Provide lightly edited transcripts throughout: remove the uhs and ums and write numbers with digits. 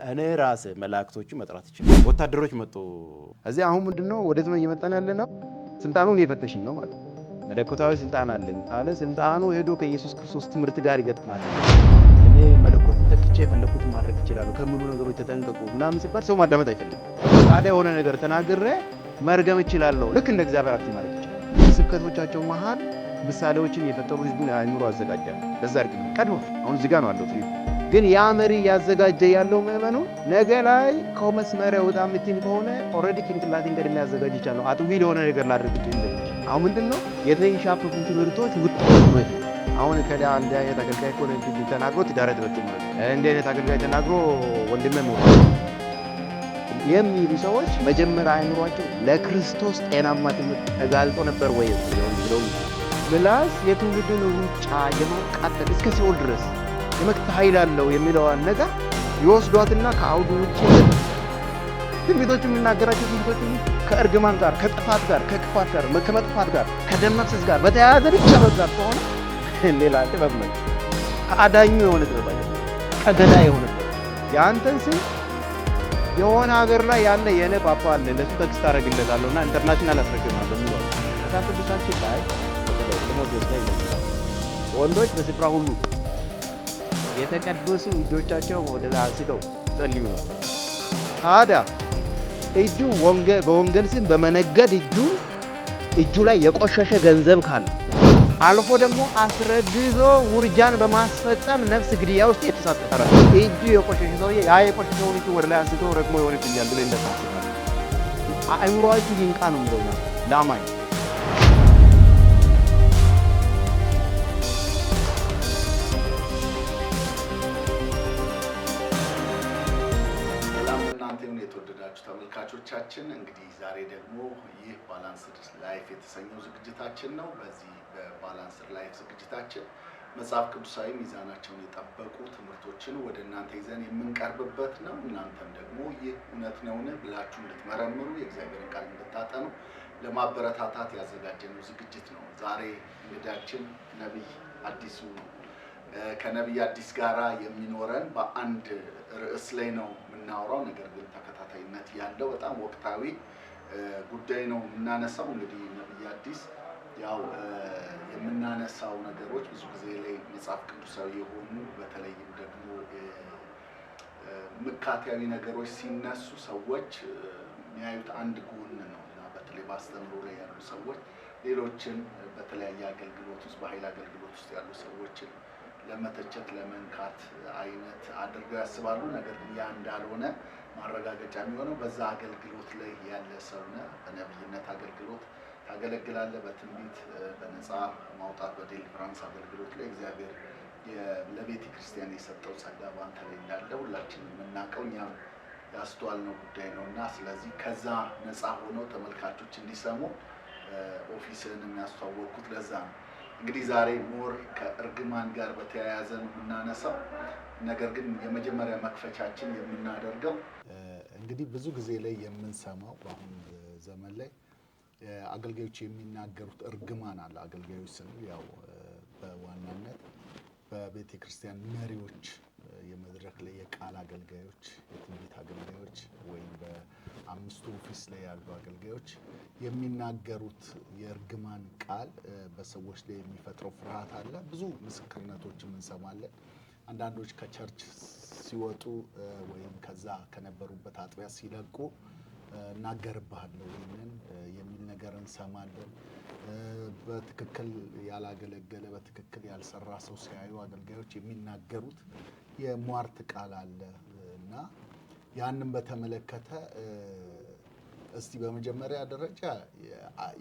እኔ ራሴ መላእክቶቹ መጥራት ይችላል። ወታደሮች መጡ። እዚህ አሁን ምንድነው ወዴት ነው እየመጣን ያለነው? ስልጣኑን እየፈተሽን ነው ማለት ነው። መለኮታዊ ስልጣን አለኝ አለ። ስልጣኑ ሄዶ ከኢየሱስ ክርስቶስ ትምህርት ጋር ይገጥማል። እኔ መለኮትን ተክቼ የፈለኩትን ማድረግ እችላለሁ ከሚሉ ነገሮች ተጠንቀቁ ምናምን ሲባል ሰው ማዳመጥ አይፈልግም። ታዲያ የሆነ ነገር ተናግሬ መርገም እችላለሁ። ልክ እንደ እግዚአብሔር አክት ማለት ይችላል። ስብከቶቻቸው መሃል ምሳሌዎችን የፈጠሩ ህዝቡን አእምሮ አዘጋጃል። ለዛ አድርግ ቀድሞ አሁን እዚህ ጋር ነው አለው። ግን ያ መሪ ያዘጋጀ ያለው ምዕመኑ ነገ ላይ ከመስመር ወጣ ምትል ከሆነ ኦሬዲ ጭንቅላቴን ቀድሜ ያዘጋጅ ይቻላል። አጥቢ የሆነ ነገር ላድርግ ይችላል። አሁን ምንድነው የተንሻፈፉ ትምህርቶች ውጤት ነው። አሁን ከዳ አንድ አይነት አገልጋይ እኮ ነው ተናግሮ ትዳር ተበጥሞ እንደ አይነት አገልጋይ ተናግሮ ወንድሜ ሞተ የሚሉ ሰዎች መጀመሪያ አይምሯቸው ለክርስቶስ ጤናማ ትምህርት ተጋልጦ ነበር ወይ ብለው ምላስ የትውልድን ሩጫ የማቃጠል እስከ ሲኦል ድረስ የመክት ኃይል አለው የሚለውን ነገር ይወስዷትና ከአውዱ ውጪ ትንቢቶቹ የሚናገራቸው ትንቢቶቹ ከእርግማን ጋር ከጥፋት ጋር ከክፋት ጋር ከመጥፋት ጋር ከደም መፍሰስ ጋር በተያያዘ ብቻ በዛት ከሆነ ሌላ ጥበብ ነው። ከአዳኙ የሆነ ጥበብ አይደለም፣ ከገዳይ የሆነ ያንተን ስም የሆነ ሀገር ላይ ያለ የኔ ፓፓ አለ ለሱ ተክስት አደርግለታለሁና ኢንተርናሽናል አስረግማለሁ የሚለው መጽሐፍ ቅዱሳችን ላይ ጢሞቴዎስ ላይ ይላል ወንዶች በስፍራ ሁሉ የተቀደሱ እጆቻቸው ወደ ላይ አንስተው ጸልዩ ነው። ታዲያ እጁ በወንጌል ስም በመነገድ እጁ ላይ የቆሸሸ ገንዘብ ካለ አልፎ ደግሞ አስረግዞ ውርጃን በማስፈጸም ነፍስ ግድያ ውስጥ የተሳተፈ እጁ የቆሸሸ ሰውዬ ያ የቆሸሸውን እጁ ወደ ላይ አንስቶ ረግሞ ይሆንብኛል ብሎ እንደታስባል። አእምሮአችሁ ይንቃ ነው የሚለው ለአማኝ ተመልካቾቻችን እንግዲህ ዛሬ ደግሞ ይህ ባላንስድ ላይፍ የተሰኘው ዝግጅታችን ነው። በዚህ በባላንስድ ላይፍ ዝግጅታችን መጽሐፍ ቅዱሳዊ ሚዛናቸውን የጠበቁ ትምህርቶችን ወደ እናንተ ይዘን የምንቀርብበት ነው። እናንተም ደግሞ ይህ እውነት ነውን ብላችሁ እንድትመረምሩ የእግዚአብሔርን ቃል እንድታጠኑ ለማበረታታት ያዘጋጀነው ዝግጅት ነው። ዛሬ እንግዳችን ነቢይ አዲሱ ነው። ከነቢይ አዲስ ጋራ የሚኖረን በአንድ ርዕስ ላይ ነው የምናወራው። ነገር ግን ተከታታይነት ያለው በጣም ወቅታዊ ጉዳይ ነው የምናነሳው። እንግዲህ ነቢይ አዲስ ያው የምናነሳው ነገሮች ብዙ ጊዜ ላይ መጽሐፍ ቅዱሳዊ የሆኑ በተለይም ደግሞ ምክንያታዊ ነገሮች ሲነሱ ሰዎች የሚያዩት አንድ ጎን ነው እና በተለይ በአስተምሮ ላይ ያሉ ሰዎች ሌሎችን በተለያየ አገልግሎት ውስጥ በኃይል አገልግሎት ውስጥ ያሉ ሰዎችን ለመተቸት ለመንካት አይነት አድርገው ያስባሉ። ነገር ግን ያ እንዳልሆነ ማረጋገጫ የሚሆነው በዛ አገልግሎት ላይ ያለ ሰው ነህ። በነብይነት አገልግሎት ታገለግላለህ። በትንቢት በነፃ ማውጣት በዴሊቨራንስ አገልግሎት ላይ እግዚአብሔር ለቤተ ክርስቲያን የሰጠው ጸጋ ባንተ ላይ እንዳለ ሁላችንም የምናውቀው እኛም ያስተዋልነው ጉዳይ ነው እና ስለዚህ ከዛ ነፃ ሆነው ተመልካቾች እንዲሰሙ ኦፊስን የሚያስተዋወቅኩት ለዛ ነው። እንግዲህ ዛሬ ሞር ከእርግማን ጋር በተያያዘ ነው የምናነሳው። ነገር ግን የመጀመሪያ መክፈቻችን የምናደርገው እንግዲህ ብዙ ጊዜ ላይ የምንሰማው በአሁን ዘመን ላይ አገልጋዮች የሚናገሩት እርግማን አለ። አገልጋዮች ስንል ያው በዋናነት በቤተ ክርስቲያን መሪዎች፣ የመድረክ ላይ የቃል አገልጋዮች፣ የትንቢት አገልጋዮች ወይም በአምስቱ ኦፊስ ላይ ያሉ አገልጋዮች የሚናገሩት የእርግማን ቃል በሰዎች ላይ የሚፈጥረው ፍርሃት አለ። ብዙ ምስክርነቶችም እንሰማለን። አንዳንዶች ከቸርች ሲወጡ ወይም ከዛ ከነበሩበት አጥቢያ ሲለቁ እናገርብሃለሁ ይህንን የሚል ነገር እንሰማለን። በትክክል ያላገለገለ በትክክል ያልሰራ ሰው ሲያዩ አገልጋዮች የሚናገሩት የሟርት ቃል አለ እና ያንን በተመለከተ እስቲ በመጀመሪያ ደረጃ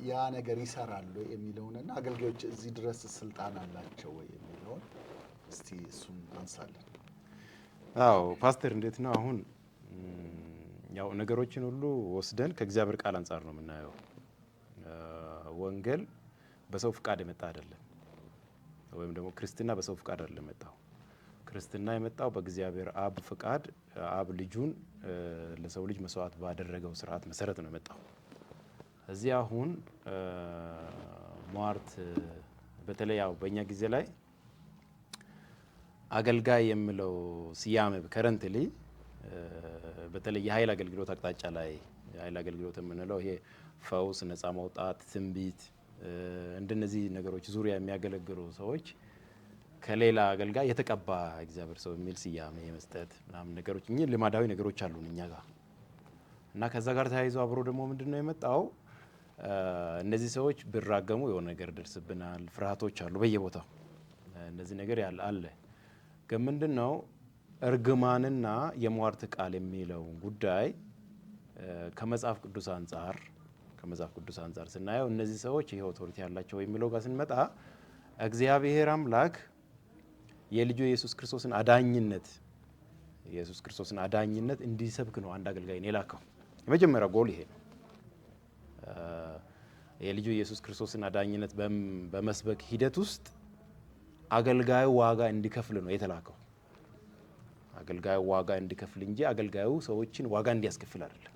ያ ነገር ይሰራል የሚለውንና አገልጋዮች እዚህ ድረስ ስልጣን አላቸው ወይ የሚለውን እስቲ እሱን አንሳለን። አዎ ፓስተር እንዴት ነው? አሁን ያው ነገሮችን ሁሉ ወስደን ከእግዚአብሔር ቃል አንፃር ነው የምናየው። ወንጌል በሰው ፍቃድ የመጣ አይደለም፣ ወይም ደግሞ ክርስትና በሰው ፍቃድ አይደለም የመጣው። ክርስትና የመጣው በእግዚአብሔር አብ ፍቃድ፣ አብ ልጁን ለሰው ልጅ መስዋዕት ባደረገው ስርዓት መሰረት ነው የመጣው። እዚህ አሁን ሟርት በተለይ ያው በእኛ ጊዜ ላይ አገልጋይ የሚለው ስያሜ ከረንትሊ በተለይ የኃይል አገልግሎት አቅጣጫ ላይ የኃይል አገልግሎት የምንለው ይሄ ፈውስ፣ ነፃ ማውጣት፣ ትንቢት እንደነዚህ ነገሮች ዙሪያ የሚያገለግሉ ሰዎች ከሌላ አገልጋይ የተቀባ እግዚአብሔር ሰው የሚል ስያሜ የመስጠት ምናምን ነገሮች እኚህ ልማዳዊ ነገሮች አሉን እኛ ጋር እና ከዛ ጋር ተያይዞ አብሮ ደግሞ ምንድነው የመጣው እነዚህ ሰዎች ቢራገሙ የሆነ ነገር ደርስብናል፣ ፍርሃቶች አሉ በየቦታው እነዚህ ነገር አለ። ግን ምንድነው እርግማንና የሟርት ቃል የሚለው ጉዳይ ከመጽሐፍ ቅዱስ አንጻር ስናየው እነዚህ ሰዎች ይሄ ኦቶሪቲ ያላቸው የሚለው ጋር ስንመጣ እግዚአብሔር አምላክ የልጁ ኢየሱስ ክርስቶስን አዳኝነት እንዲሰብክ ነው አንድ አገልጋይን የላከው። የመጀመሪያው ጎል ይሄ ነው። የልጁ ኢየሱስ ክርስቶስን አዳኝነት በመስበክ ሂደት ውስጥ አገልጋዩ ዋጋ እንዲከፍል ነው የተላከው። አገልጋዩ ዋጋ እንዲከፍል እንጂ አገልጋዩ ሰዎችን ዋጋ እንዲያስከፍል አይደለም።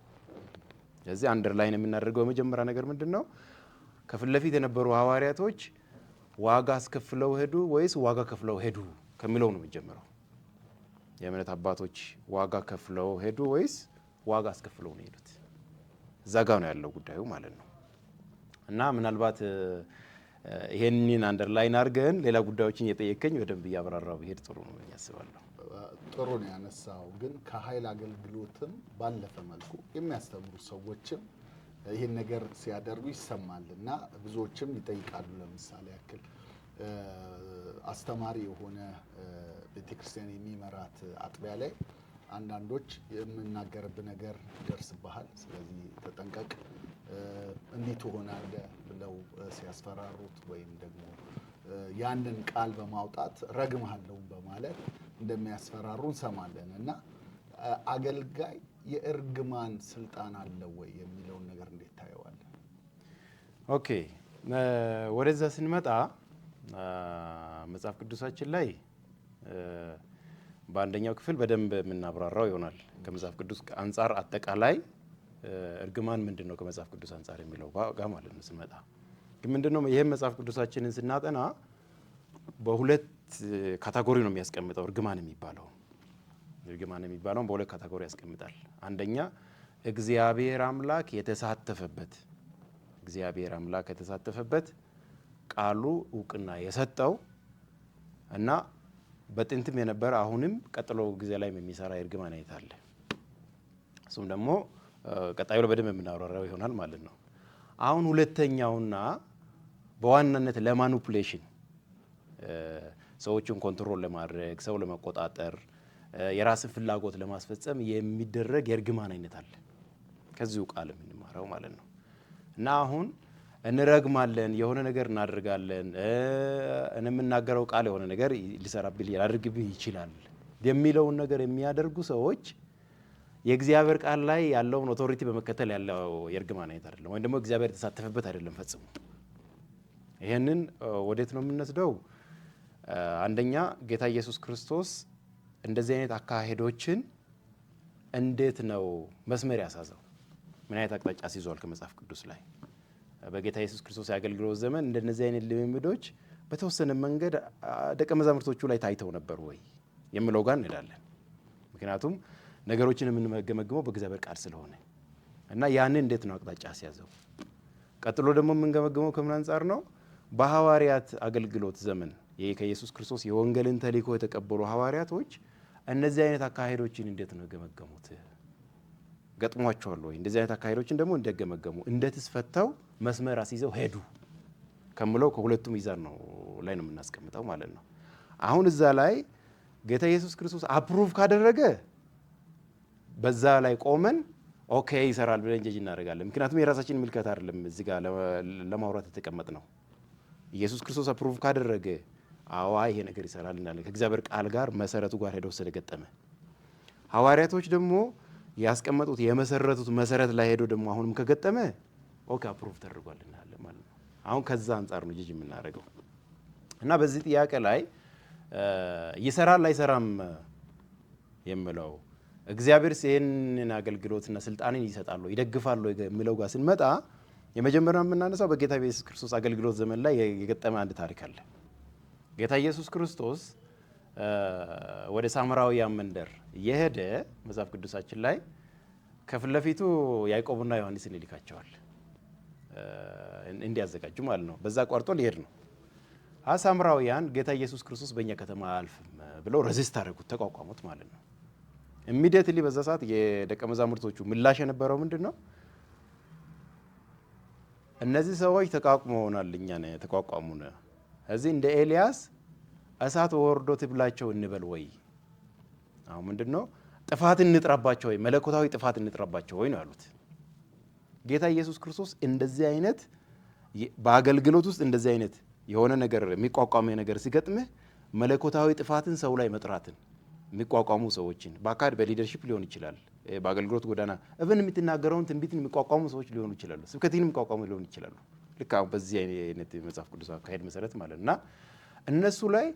ስለዚህ አንደርላይን የምናደርገው የመጀመሪያ ነገር ምንድነው? ከፊት ለፊት የነበሩ ሐዋርያቶች ዋጋ አስከፍለው ሄዱ ወይስ ዋጋ ከፍለው ሄዱ ከሚለው ነው የሚጀምረው። የእምነት አባቶች ዋጋ ከፍለው ሄዱ ወይስ ዋጋ አስከፍለው ነው ሄዱት? እዛ ጋር ነው ያለው ጉዳዩ ማለት ነው። እና ምናልባት ይሄንን አንደርላይን አድርገን ሌላ ጉዳዮችን እየጠየቀኝ በደንብ እያብራራው ብሄድ ጥሩ ነው ያስባለሁ። ጥሩ ነው ያነሳው። ግን ከኃይል አገልግሎትም ባለፈ መልኩ የሚያስተምሩ ሰዎችም ይህን ነገር ሲያደርጉ ይሰማል እና ብዙዎችም ይጠይቃሉ። ለምሳሌ ያክል አስተማሪ የሆነ ቤተክርስቲያን የሚመራት አጥቢያ ላይ አንዳንዶች የምናገርብ ነገር ይደርስብሃል፣ ስለዚህ ተጠንቀቅ፣ እንዲህ ትሆናለህ ብለው ሲያስፈራሩት ወይም ደግሞ ያንን ቃል በማውጣት ረግምሃለሁ በማለት እንደሚያስፈራሩ እንሰማለን እና አገልጋይ የእርግማን ስልጣን አለው ወይ የሚለውን ነገር እንዴት ታየዋለህ? ኦኬ፣ ወደዛ ስንመጣ መጽሐፍ ቅዱሳችን ላይ በአንደኛው ክፍል በደንብ የምናብራራው ይሆናል። ከመጽሐፍ ቅዱስ አንጻር አጠቃላይ እርግማን ምንድን ነው ከመጽሐፍ ቅዱስ አንጻር የሚለው ጋር ማለት ነው ስንመጣ ግን ምንድነው ይሄን መጽሐፍ ቅዱሳችንን ስናጠና በሁለት ካቴጎሪ ነው የሚያስቀምጠው። እርግማን የሚባለውን በሁለት ካቴጎሪ ያስቀምጣል። አንደኛ እግዚአብሔር አምላክ የተሳተፈበት ቃሉ እውቅና የሰጠው እና በጥንትም የነበረ አሁንም ቀጥሎ ጊዜ ላይ የሚሰራ የእርግማን አይነት አለ። እሱም ደግሞ ቀጣዩ በደንብ የምናወራው ይሆናል ማለት ነው። አሁን ሁለተኛውና በዋናነት ለማኒፑሌሽን ሰዎችን ኮንትሮል ለማድረግ ሰው ለመቆጣጠር የራስን ፍላጎት ለማስፈጸም የሚደረግ የእርግማን አይነት አለ። ከዚሁ ቃል የምንማረው ማለት ነው። እና አሁን እንረግማለን፣ የሆነ ነገር እናደርጋለን፣ የምናገረው ቃል የሆነ ነገር ሊሰራብህ ሊያደርግብህ ይችላል የሚለውን ነገር የሚያደርጉ ሰዎች የእግዚአብሔር ቃል ላይ ያለውን ኦቶሪቲ በመከተል ያለው የእርግማን አይነት አይደለም፣ ወይም ደግሞ እግዚአብሔር የተሳተፈበት አይደለም ፈጽሞ። ይሄንን ወዴት ነው የምንወስደው? አንደኛ ጌታ ኢየሱስ ክርስቶስ እንደዚህ አይነት አካሄዶችን እንዴት ነው መስመር ያሳዘው? ምን አይነት አቅጣጫ ሲዟል ከመጽሐፍ ቅዱስ ላይ? በጌታ ኢየሱስ ክርስቶስ የአገልግሎት ዘመን እንደነዚህ አይነት ልምምዶች በተወሰነ መንገድ ደቀ መዛሙርቶቹ ላይ ታይተው ነበር ወይ የሚለው ጋር እንሄዳለን። ምክንያቱም ነገሮችን የምንገመግመው በእግዚአብሔር ቃል ስለሆነ እና ያንን እንዴት ነው አቅጣጫ ሲያዘው? ቀጥሎ ደግሞ የምንገመግመው ከምን አንጻር ነው? በሐዋርያት አገልግሎት ዘመን ከኢየሱስ ክርስቶስ የወንጌልን ተልእኮ የተቀበሉ ሐዋርያቶች እነዚህ አይነት አካሄዶችን እንዴት ነው ገመገሙት? ገጥሟቸዋል ወይ? እንደዚህ አይነት አካሄዶችን ደግሞ እንደገመገሙ እንዴትስ ፈተው መስመር አስይዘው ሄዱ ከምለው ከሁለቱም ይዛን ነው ላይ ነው የምናስቀምጠው ማለት ነው። አሁን እዛ ላይ ጌታ ኢየሱስ ክርስቶስ አፕሩቭ ካደረገ በዛ ላይ ቆመን ኦኬ ይሰራል ብለን ጀጅ እናደርጋለን። ምክንያቱም የራሳችን ምልከታ አይደለም እዚህ ጋር ለማውራት የተቀመጥ ነው። ኢየሱስ ክርስቶስ አፕሩቭ ካደረገ አዋ ይሄ ነገር ይሰራል እናለን። ከእግዚአብሔር ቃል ጋር መሰረቱ ጋር ሄደው ስለገጠመ ሐዋርያቶች ደግሞ ያስቀመጡት የመሰረቱት መሰረት ላይ ሄዶ ደግሞ አሁንም ከገጠመ ኦኬ አፕሩቭ ተደርጓል እናለን ማለት ነው። አሁን ከዛ አንጻር ነው ጀጅ የምናደርገው እና በዚህ ጥያቄ ላይ ይሰራል አይሰራም የሚለው እግዚአብሔር ይህንን አገልግሎትና ስልጣንን ይሰጣል ይደግፋል የሚለው ጋር ስንመጣ የመጀመሪያው የምናነሳው በጌታ ኢየሱስ ክርስቶስ አገልግሎት ዘመን ላይ የገጠመ አንድ ታሪክ አለ። ጌታ ኢየሱስ ክርስቶስ ወደ ሳምራውያን መንደር የሄደ መጽሐፍ ቅዱሳችን ላይ ከፊት ለፊቱ ያዕቆብና ዮሐንስን ይልካቸዋል እንዲያዘጋጁ ማለት ነው። በዛ ቆርጦ ሊሄድ ነው። ሳምራውያን ጌታ ኢየሱስ ክርስቶስ በእኛ ከተማ አያልፍም ብለው ረዚስት አደረጉት፣ ተቋቋሙት ማለት ነው። ኢሚዲየትሊ በዛ ሰዓት የደቀ መዛሙርቶቹ ምላሽ የነበረው ምንድን ነው? እነዚህ ሰዎች ተቋቁመውናል፣ እኛን ተቋቋሙን። እዚህ እንደ ኤልያስ እሳት ወርዶ ትብላቸው እንበል ወይ? አሁን ምንድን ነው ጥፋት እንጥራባቸው ወይ መለኮታዊ ጥፋት እንጥራባቸው ወይ ነው ያሉት። ጌታ ኢየሱስ ክርስቶስ እንደዚህ አይነት በአገልግሎት ውስጥ እንደዚህ አይነት የሆነ ነገር የሚቋቋም ነገር ሲገጥምህ መለኮታዊ ጥፋትን ሰው ላይ መጥራትን የሚቋቋሙ ሰዎችን በአካድ በሊደርሺፕ ሊሆን ይችላል፣ በአገልግሎት ጎዳና እብን የምትናገረውን ትንቢትን የሚቋቋሙ ሰዎች ሊሆኑ ይችላሉ፣ ስብከትን የሚቋቋሙ ሊሆኑ ይችላሉ። ልክ አሁን በዚህ አይነት መጽሐፍ ቅዱስ አካሄድ መሰረት ማለት እና እነሱ ላይ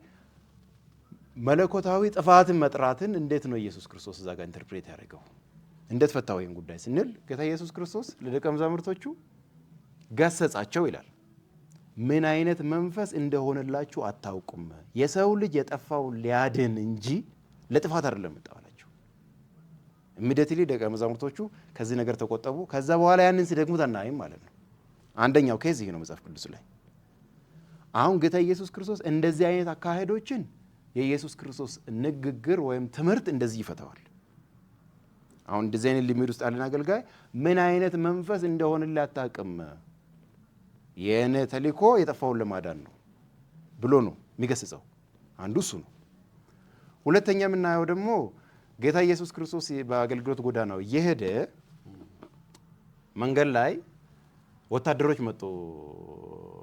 መለኮታዊ ጥፋትን መጥራትን እንዴት ነው ኢየሱስ ክርስቶስ እዛ ጋር ኢንተርፕሬት ያደረገው? እንዴት ፈታው ይህን ጉዳይ ስንል ጌታ ኢየሱስ ክርስቶስ ለደቀ መዛሙርቶቹ ገሰጻቸው ይላል። ምን አይነት መንፈስ እንደሆነላችሁ አታውቁም። የሰው ልጅ የጠፋውን ሊያድን እንጂ ለጥፋት አይደለም የመጣው አላቸው። ኢሚዲየትሊ ደቀ መዛሙርቶቹ ከዚህ ነገር ተቆጠቡ። ከዛ በኋላ ያንን ሲደግሙት አናይም ማለት ነው። አንደኛው ኬዝ ይሄ ነው መጽሐፍ ቅዱስ ላይ። አሁን ጌታ ኢየሱስ ክርስቶስ እንደዚህ አይነት አካሄዶችን የኢየሱስ ክርስቶስ ንግግር ወይም ትምህርት እንደዚህ ይፈተዋል። አሁን እንደዚህ አይነት ሊሚድ ውስጥ ያለን አገልጋይ ምን አይነት መንፈስ እንደሆነልህ አታውቅም፣ የእኔ ተልእኮ የጠፋውን ለማዳን ነው ብሎ ነው የሚገስጸው። አንዱ እሱ ነው። ሁለተኛ የምናየው ደግሞ ጌታ ኢየሱስ ክርስቶስ በአገልግሎት ጎዳናው እየሄደ መንገድ ላይ ወታደሮች መጡ፣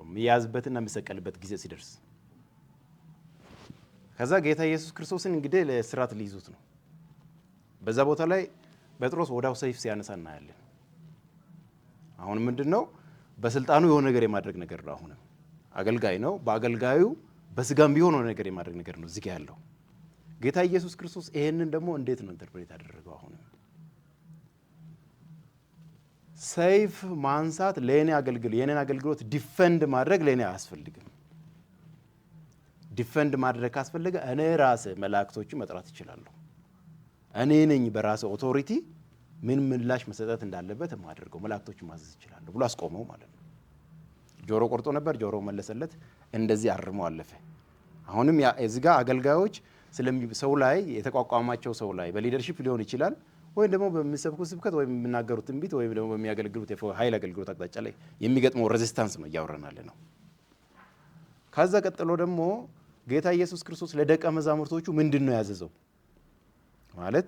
የሚያዝበትና የሚሰቀልበት ጊዜ ሲደርስ። ከዛ ጌታ ኢየሱስ ክርስቶስን እንግዲህ ለእስራት ሊይዙት ነው። በዛ ቦታ ላይ ጴጥሮስ ወዲያው ሰይፍ ሲያነሳ እናያለን። አሁን ምንድን ነው በስልጣኑ የሆነ ነገር የማድረግ ነገር ነው። አሁንም አገልጋይ ነው። በአገልጋዩ በስጋም ቢሆን የሆነ ነገር የማድረግ ነገር ነው እዚህ ያለው። ጌታ ኢየሱስ ክርስቶስ ይሄንን ደግሞ እንዴት ነው ኢንተርፕሬት ያደረገው? አሁንም ሰይፍ ማንሳት ለኔ የኔን አገልግሎት ዲፌንድ ማድረግ ለኔ አያስፈልግም። ዲፌንድ ማድረግ ካስፈለገ እኔ ራሴ መላእክቶችን መጥራት እችላለሁ። እኔ ነኝ በራሴ ኦቶሪቲ ምን ምላሽ መሰጠት እንዳለበት የማደርገው፣ መላእክቶችን ማዘዝ እችላለሁ ብሎ አስቆመው ማለት ነው። ጆሮ ቆርጦ ነበር፣ ጆሮ መለሰለት፣ እንደዚህ አርሞ አለፈ። አሁንም እዚህ ጋር አገልጋዮች ሰው ላይ የተቋቋማቸው ሰው ላይ በሊደርሺፕ ሊሆን ይችላል ወይም ደግሞ በሚሰብኩት ስብከት ወይም የሚናገሩት ትንቢት ወይም ደግሞ በሚያገለግሉት የኃይል አገልግሎት አቅጣጫ ላይ የሚገጥመው ሬዚስታንስ ነው እያወራናል ነው። ከዛ ቀጥሎ ደግሞ ጌታ ኢየሱስ ክርስቶስ ለደቀ መዛሙርቶቹ ምንድን ነው ያዘዘው? ማለት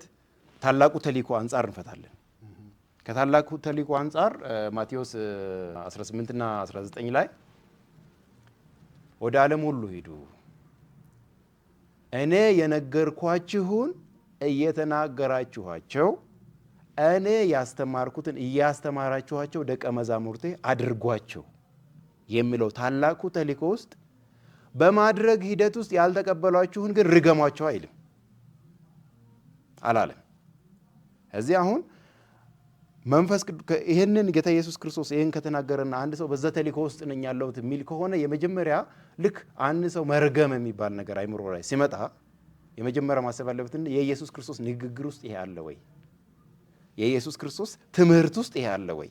ታላቁ ተልእኮ አንጻር እንፈታለን። ከታላቁ ተልእኮ አንጻር ማቴዎስ 18 እና 19 ላይ ወደ ዓለም ሁሉ ሂዱ፣ እኔ የነገርኳችሁን እየተናገራችኋቸው፣ እኔ ያስተማርኩትን እያስተማራችኋቸው ደቀ መዛሙርቴ አድርጓቸው የሚለው ታላቁ ተልእኮ ውስጥ በማድረግ ሂደት ውስጥ ያልተቀበሏችሁን ግን ርገሟቸው አይልም አላለም። እዚህ አሁን መንፈስ ቅዱስ ይሄንን ጌታ ኢየሱስ ክርስቶስ ይሄን ከተናገረና አንድ ሰው በዛ ተልእኮ ውስጥ ነኝ ያለሁት የሚል ከሆነ የመጀመሪያ ልክ አንድ ሰው መርገም የሚባል ነገር አይምሮ ላይ ሲመጣ የመጀመሪያ ማሰብ ያለበት የኢየሱስ ክርስቶስ ንግግር ውስጥ ይሄ አለ ወይ? የኢየሱስ ክርስቶስ ትምህርት ውስጥ ይሄ አለ ወይ?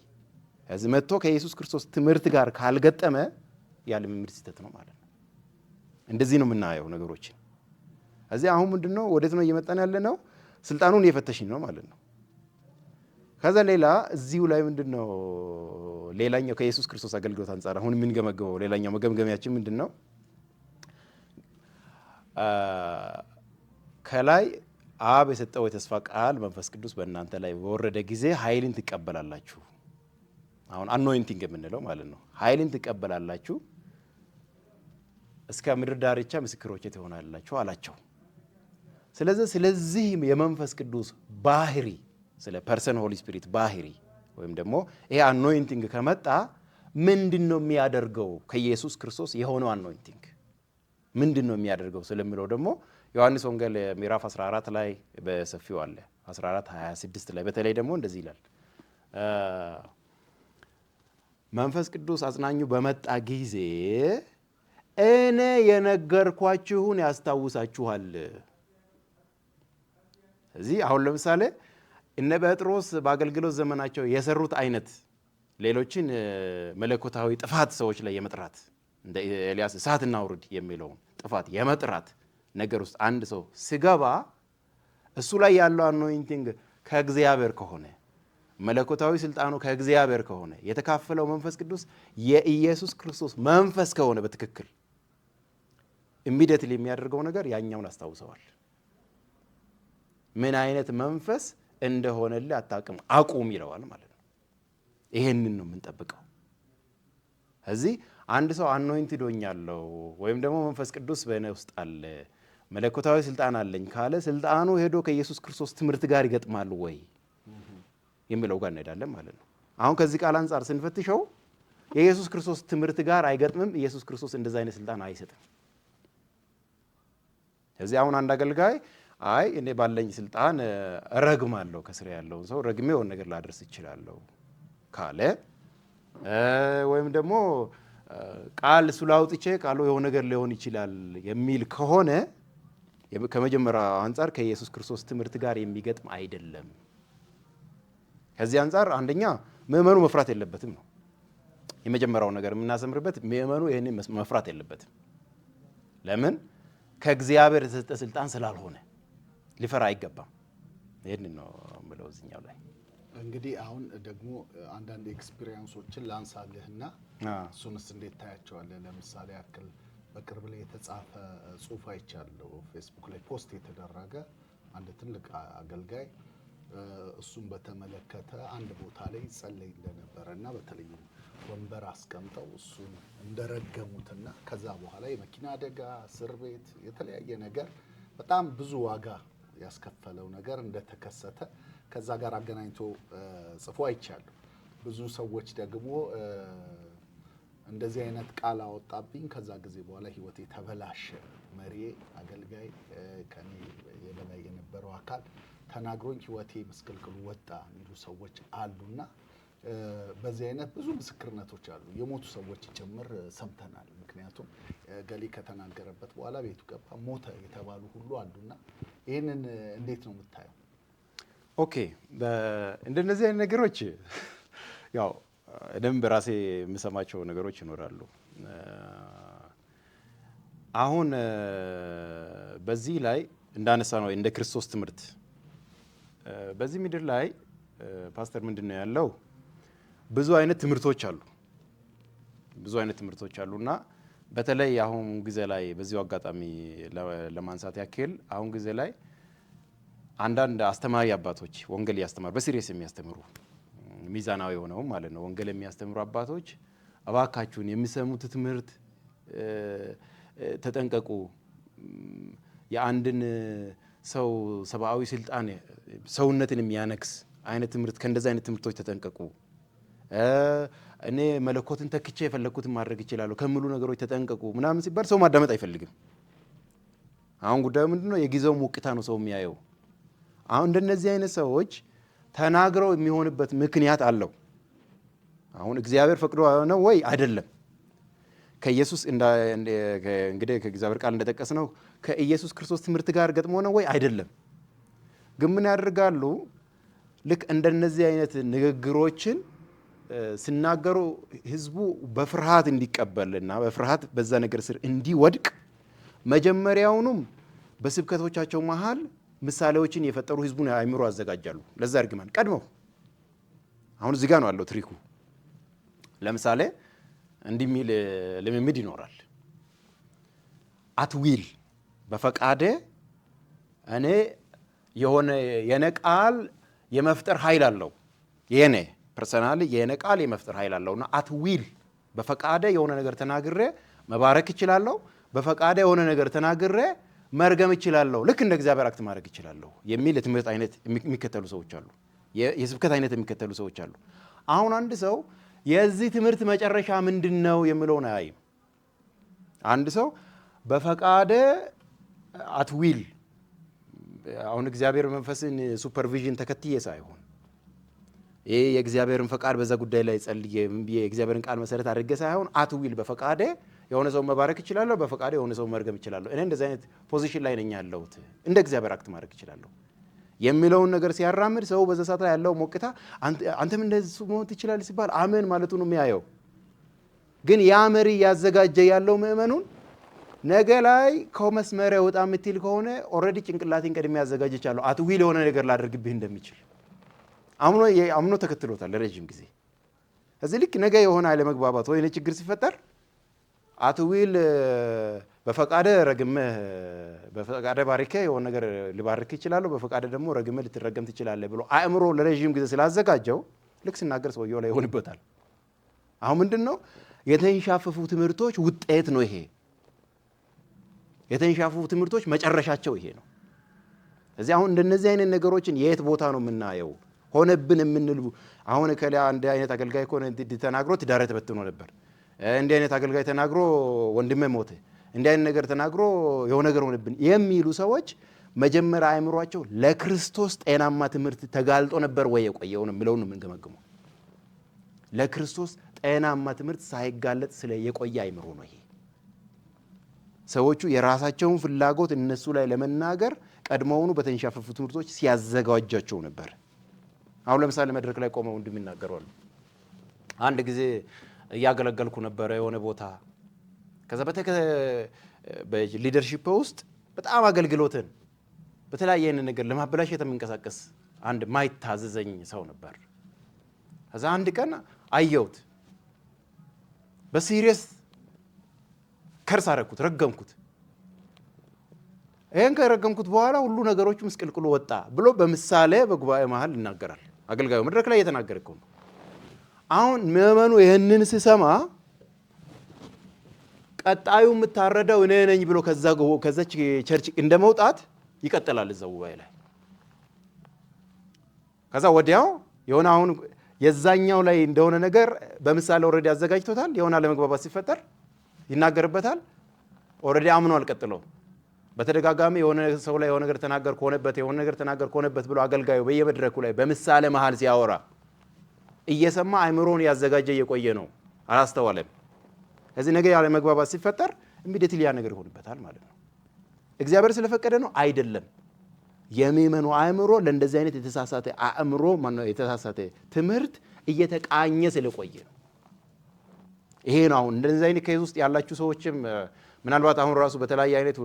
እዚህ መጥቶ ከኢየሱስ ክርስቶስ ትምህርት ጋር ካልገጠመ ያለ ምምር ስህተት ነው ማለት ነው። እንደዚህ ነው የምናየው ነገሮችን። እዚህ አሁን ምንድነው ወዴት ነው እየመጣን ያለ ነው? ስልጣኑን እየፈተሽኝ ነው ማለት ነው። ከዛ ሌላ እዚሁ ላይ ምንድነው ሌላኛው ከኢየሱስ ክርስቶስ አገልግሎት አንጻር አሁን የምንገመገመው ሌላኛው መገምገሚያችን ምንድነው? ከላይ አብ የሰጠው የተስፋ ቃል መንፈስ ቅዱስ በእናንተ ላይ በወረደ ጊዜ ኃይልን ትቀበላላችሁ። አሁን አኖይንቲንግ የምንለው ማለት ነው። ኃይልን ትቀበላላችሁ፣ እስከ ምድር ዳርቻ ምስክሮቼ ትሆናላችሁ አላቸው። ስለዚህ የመንፈስ ቅዱስ ባህሪ ስለ ፐርሰን ሆሊ ስፒሪት ባህሪ ወይም ደግሞ ይሄ አኖይንቲንግ ከመጣ ምንድን ነው የሚያደርገው? ከኢየሱስ ክርስቶስ የሆነው አኖይንቲንግ ምንድን ነው የሚያደርገው ስለሚለው ደግሞ ዮሐንስ ወንጌል ምዕራፍ 14 ላይ በሰፊው አለ። 14:26 ላይ በተለይ ደግሞ እንደዚህ ይላል፣ መንፈስ ቅዱስ አጽናኙ በመጣ ጊዜ እኔ የነገርኳችሁን ያስታውሳችኋል። እዚህ አሁን ለምሳሌ እነ ጴጥሮስ በአገልግሎት ዘመናቸው የሰሩት አይነት ሌሎችን መለኮታዊ ጥፋት ሰዎች ላይ የመጥራት እንደ ኤልያስ እሳትና ውርድ የሚለውን ጥፋት የመጥራት ነገር ውስጥ አንድ ሰው ሲገባ እሱ ላይ ያለው አኖይንቲንግ ከእግዚአብሔር ከሆነ መለኮታዊ ስልጣኑ ከእግዚአብሔር ከሆነ የተካፈለው መንፈስ ቅዱስ የኢየሱስ ክርስቶስ መንፈስ ከሆነ በትክክል ኢሚዲየትሊ የሚያደርገው ነገር ያኛውን አስታውሰዋል። ምን አይነት መንፈስ እንደሆነልህ አታውቅም፣ አቁም ይለዋል ማለት ነው። ይሄንን ነው የምንጠብቀው። እዚህ አንድ ሰው አኖይንትድ ሆኛለሁ ወይም ደግሞ መንፈስ ቅዱስ በእኔ ውስጥ አለ መለኮታዊ ስልጣን አለኝ ካለ ስልጣኑ ሄዶ ከኢየሱስ ክርስቶስ ትምህርት ጋር ይገጥማል ወይ የሚለው ጋር እንሄዳለን ማለት ነው። አሁን ከዚህ ቃል አንጻር ስንፈትሸው የኢየሱስ ክርስቶስ ትምህርት ጋር አይገጥምም። ኢየሱስ ክርስቶስ እንደዛ አይነት ስልጣን አይሰጥም። እዚህ አሁን አንድ አገልጋይ አይ እኔ ባለኝ ስልጣን እረግማለሁ፣ ከስር ያለውን ሰው ረግሜ የሆነ ነገር ላደርስ እችላለሁ ካለ ወይም ደግሞ ቃል እሱ ላውጥቼ ቃሉ የሆነ ነገር ሊሆን ይችላል የሚል ከሆነ ከመጀመሪያ አንጻር ከኢየሱስ ክርስቶስ ትምህርት ጋር የሚገጥም አይደለም። ከዚህ አንጻር አንደኛ ምእመኑ መፍራት የለበትም ነው የመጀመሪያው ነገር የምናሰምርበት። ምእመኑ ይሄንን መፍራት የለበትም። ለምን? ከእግዚአብሔር የተሰጠ ስልጣን ስላልሆነ ሊፈራ አይገባም። ይሄንን ነው የምለው እዚህኛው ላይ። እንግዲህ አሁን ደግሞ አንዳንድ ኤክስፒሪየንሶችን ላንሳልህና እሱንስ እንዴት ታያቸዋለህ? ለምሳሌ ያክል በቅርብ ላይ የተጻፈ ጽሁፍ አይቻለሁ፣ ፌስቡክ ላይ ፖስት የተደረገ አንድ ትልቅ አገልጋይ እሱን በተመለከተ አንድ ቦታ ላይ ጸለይ እንደነበረ እና በተለይ ወንበር አስቀምጠው እሱን እንደረገሙትና ከዛ በኋላ የመኪና አደጋ፣ እስር ቤት፣ የተለያየ ነገር በጣም ብዙ ዋጋ ያስከፈለው ነገር እንደተከሰተ ከዛ ጋር አገናኝቶ ጽፎ አይቻለሁ። ብዙ ሰዎች ደግሞ እንደዚህ አይነት ቃል አወጣብኝ፣ ከዛ ጊዜ በኋላ ህይወቴ ተበላሸ፣ መሪዬ አገልጋይ ከኔ የበላይ የነበረው አካል ተናግሮኝ ህይወቴ ምስቅልቅሉ ወጣ የሚሉ ሰዎች አሉና በዚህ አይነት ብዙ ምስክርነቶች አሉ። የሞቱ ሰዎች ጭምር ሰምተናል። ምክንያቱም ገሌ ከተናገረበት በኋላ ቤቱ ገባ ሞተ የተባሉ ሁሉ አሉና ይህንን እንዴት ነው የምታየው? ኦኬ፣ እንደነዚህ አይነት ነገሮች ያው እኔም በራሴ የምሰማቸው ነገሮች ይኖራሉ። አሁን በዚህ ላይ እንዳነሳ ነው እንደ ክርስቶስ ትምህርት በዚህ ምድር ላይ ፓስተር ምንድን ነው ያለው? ብዙ አይነት ትምህርቶች አሉ። ብዙ አይነት ትምህርቶች አሉና በተለይ አሁን ጊዜ ላይ በዚሁ አጋጣሚ ለማንሳት ያክል አሁን ጊዜ ላይ አንዳንድ አስተማሪ አባቶች ወንጌል ያስተማሩ በሲሪየስ የሚያስተምሩ ሚዛናዊ ሆነው ማለት ነው ወንጌል የሚያስተምሩ አባቶች እባካችሁን የሚሰሙት ትምህርት ተጠንቀቁ፣ የአንድን ሰው ሰብአዊ ስልጣን ሰውነትን የሚያነክስ አይነት ትምህርት ከእንደዚህ አይነት ትምህርቶች ተጠንቀቁ፣ እኔ መለኮትን ተክቼ የፈለኩትን ማድረግ ይችላል ከሚሉ ነገሮች ተጠንቀቁ ምናምን ሲባል ሰው ማዳመጥ አይፈልግም። አሁን ጉዳዩ ምንድነው? የጊዜው ሞቅታ ነው ሰው የሚያየው። አሁን እንደነዚህ አይነት ሰዎች ተናግረው የሚሆንበት ምክንያት አለው። አሁን እግዚአብሔር ፈቅዶ ነው ወይ አይደለም? ከኢየሱስ እንግዲህ ከእግዚአብሔር ቃል እንደጠቀስ ነው ከኢየሱስ ክርስቶስ ትምህርት ጋር ገጥሞ ነው ወይ አይደለም? ግን ምን ያደርጋሉ? ልክ እንደነዚህ አይነት ንግግሮችን ሲናገሩ ህዝቡ በፍርሃት እንዲቀበልና በፍርሃት በዛ ነገር ስር እንዲወድቅ መጀመሪያውኑም በስብከቶቻቸው መሃል ምሳሌዎችን የፈጠሩ ህዝቡን አእምሮ ያዘጋጃሉ ለዛ እርግማን ቀድመው። አሁን እዚህ ጋር ነው ያለው ትሪኩ። ለምሳሌ እንዲህ የሚል ልምምድ ይኖራል። አትዊል በፈቃደ እኔ የሆነ የኔ ቃል የመፍጠር ኃይል አለው። የኔ ፐርሰናሊ የኔ ቃል የመፍጠር ኃይል አለውና አትዊል በፈቃደ የሆነ ነገር ተናግሬ መባረክ እችላለሁ፣ በፈቃደ የሆነ ነገር ተናግሬ መርገም እችላለሁ፣ ልክ እንደ እግዚአብሔር አክት ማድረግ እችላለሁ የሚል የትምህርት አይነት የሚከተሉ ሰዎች አሉ። የስብከት አይነት የሚከተሉ ሰዎች አሉ። አሁን አንድ ሰው የዚህ ትምህርት መጨረሻ ምንድነው የሚለውን አያይም። አንድ ሰው በፈቃደ አትዊል አሁን እግዚአብሔር መንፈስን ሱፐርቪዥን ተከትዬ ሳይሆን ይሄ የእግዚአብሔርን ፈቃድ በዛ ጉዳይ ላይ ጸልዬ የእግዚአብሔርን ቃል መሰረት አድርጌ ሳይሆን አትዊል በፈቃደ የሆነ ሰው መባረክ እችላለሁ፣ በፈቃዴ የሆነ ሰው መርገም እችላለሁ። እኔ እንደዚህ አይነት ፖዚሽን ላይ ነኝ ያለሁት፣ እንደ እግዚአብሔር አክት ማድረግ እችላለሁ የሚለውን ነገር ሲያራምድ ሰው በዛ ሰዓት ላይ ያለው ሞቅታ አንተም እንደዚህ መሆን ትችላለህ ሲባል አሜን ማለቱ ነው የሚያየው። ግን ያ መሪ ያዘጋጀ ያለው ምእመኑን ነገ ላይ ከመስመር ወጣ የምትል ከሆነ ኦልሬዲ ጭንቅላቴን ቀድሜ ያዘጋጀቻለሁ አትዊል የሆነ ነገር ላደርግብህ እንደሚችል አምኖ ተከትሎታል ለረጅም ጊዜ። እዚህ ልክ ነገ የሆነ አለመግባባት ወይ ችግር ሲፈጠር አትዊል በፈቃደ ረግመህ በፈቃደ ባሪከ የሆነ ነገር ሊባርክ ይችላል፣ በፈቃደ ደግሞ ረግመህ ልትረገም ትችላለህ ብሎ አእምሮ ለረጅም ጊዜ ስላዘጋጀው ልክ ሲናገር ሰውየው ላይ ይሆንበታል። አሁን ምንድነው የተንሻፈፉ ትምህርቶች ውጤት ነው ይሄ። የተንሻፈፉ ትምህርቶች መጨረሻቸው ይሄ ነው። እዚህ አሁን እንደነዚህ አይነት ነገሮችን የት ቦታ ነው የምናየው? ሆነብን የምንል አሁን ከላ አንድ አይነት አገልጋይ ኮነ ተናግሮ ትዳር ተበትኖ ነበር፣ እንዲህ አይነት አገልጋይ ተናግሮ ወንድሜ ሞተ፣ እንዲህ አይነት ነገር ተናግሮ የሆነ ነገር ሆነብን የሚሉ ሰዎች መጀመሪያ አእምሯቸው ለክርስቶስ ጤናማ ትምህርት ተጋልጦ ነበር ወይ የቆየው ነው የሚለውን የምንገመግመው። ለክርስቶስ ጤናማ ትምህርት ሳይጋለጥ ስለ የቆየ አእምሮ ነው ይሄ። ሰዎቹ የራሳቸውን ፍላጎት እነሱ ላይ ለመናገር ቀድሞውኑ በተንሻፈፉ ትምህርቶች ሲያዘጋጃቸው ነበር። አሁን ለምሳሌ መድረክ ላይ ቆመው እንደሚናገሩ አሉ። አንድ ጊዜ እያገለገልኩ ነበረ የሆነ ቦታ። ከዛ በሊደርሺፕ ውስጥ በጣም አገልግሎትን በተለያየ ነገር ለማበላሸት የሚንቀሳቀስ አንድ ማይታዘዘኝ ሰው ነበር። ከዛ አንድ ቀን አየሁት፣ በሲሪየስ ከርስ አደረኩት፣ ረገምኩት። ይሄን ከረገምኩት በኋላ ሁሉ ነገሮች ምስቅልቅሉ ወጣ ብሎ በምሳሌ በጉባኤ መሃል ይናገራል። አገልጋዩ መድረክ ላይ እየተናገረ እኮ ነው። አሁን ምእመኑ ይህንን ሲሰማ ቀጣዩ የምታረዳው እኔ ነኝ ብሎ ከዛች ቸርች እንደመውጣት ይቀጥላል እዛው ጉባኤ ላይ። ከዛ ወዲያው የሆነ አሁን የዛኛው ላይ እንደሆነ ነገር በምሳሌ ኦልሬዲ አዘጋጅቶታል። የሆነ አለመግባባት ሲፈጠር ይናገርበታል። ኦልሬዲ አምኖ አልቀጥለው። በተደጋጋሚ የሆነ ሰው ላይ የሆነ ነገር ተናገር ከሆነበት ብሎ አገልጋዩ በየመድረኩ ላይ በምሳሌ መሃል ሲያወራ እየሰማ አእምሮን ያዘጋጀ እየቆየ ነው፣ አላስተዋለም። እዚህ ነገር ያለ መግባባት ሲፈጠር ኢሚዲየትሊ ያ ነገር ይሆንበታል ማለት ነው። እግዚአብሔር ስለፈቀደ ነው አይደለም። የሚመኑ አእምሮ ለእንደዚህ አይነት የተሳሳተ አእምሮ የተሳሳተ ትምህርት እየተቃኘ ስለቆየ ነው። ይሄ ነው አሁን እንደዚህ አይነት ከይዝ ውስጥ ያላችሁ ሰዎችም ምናልባት አሁን ራሱ በተለያየ አይነት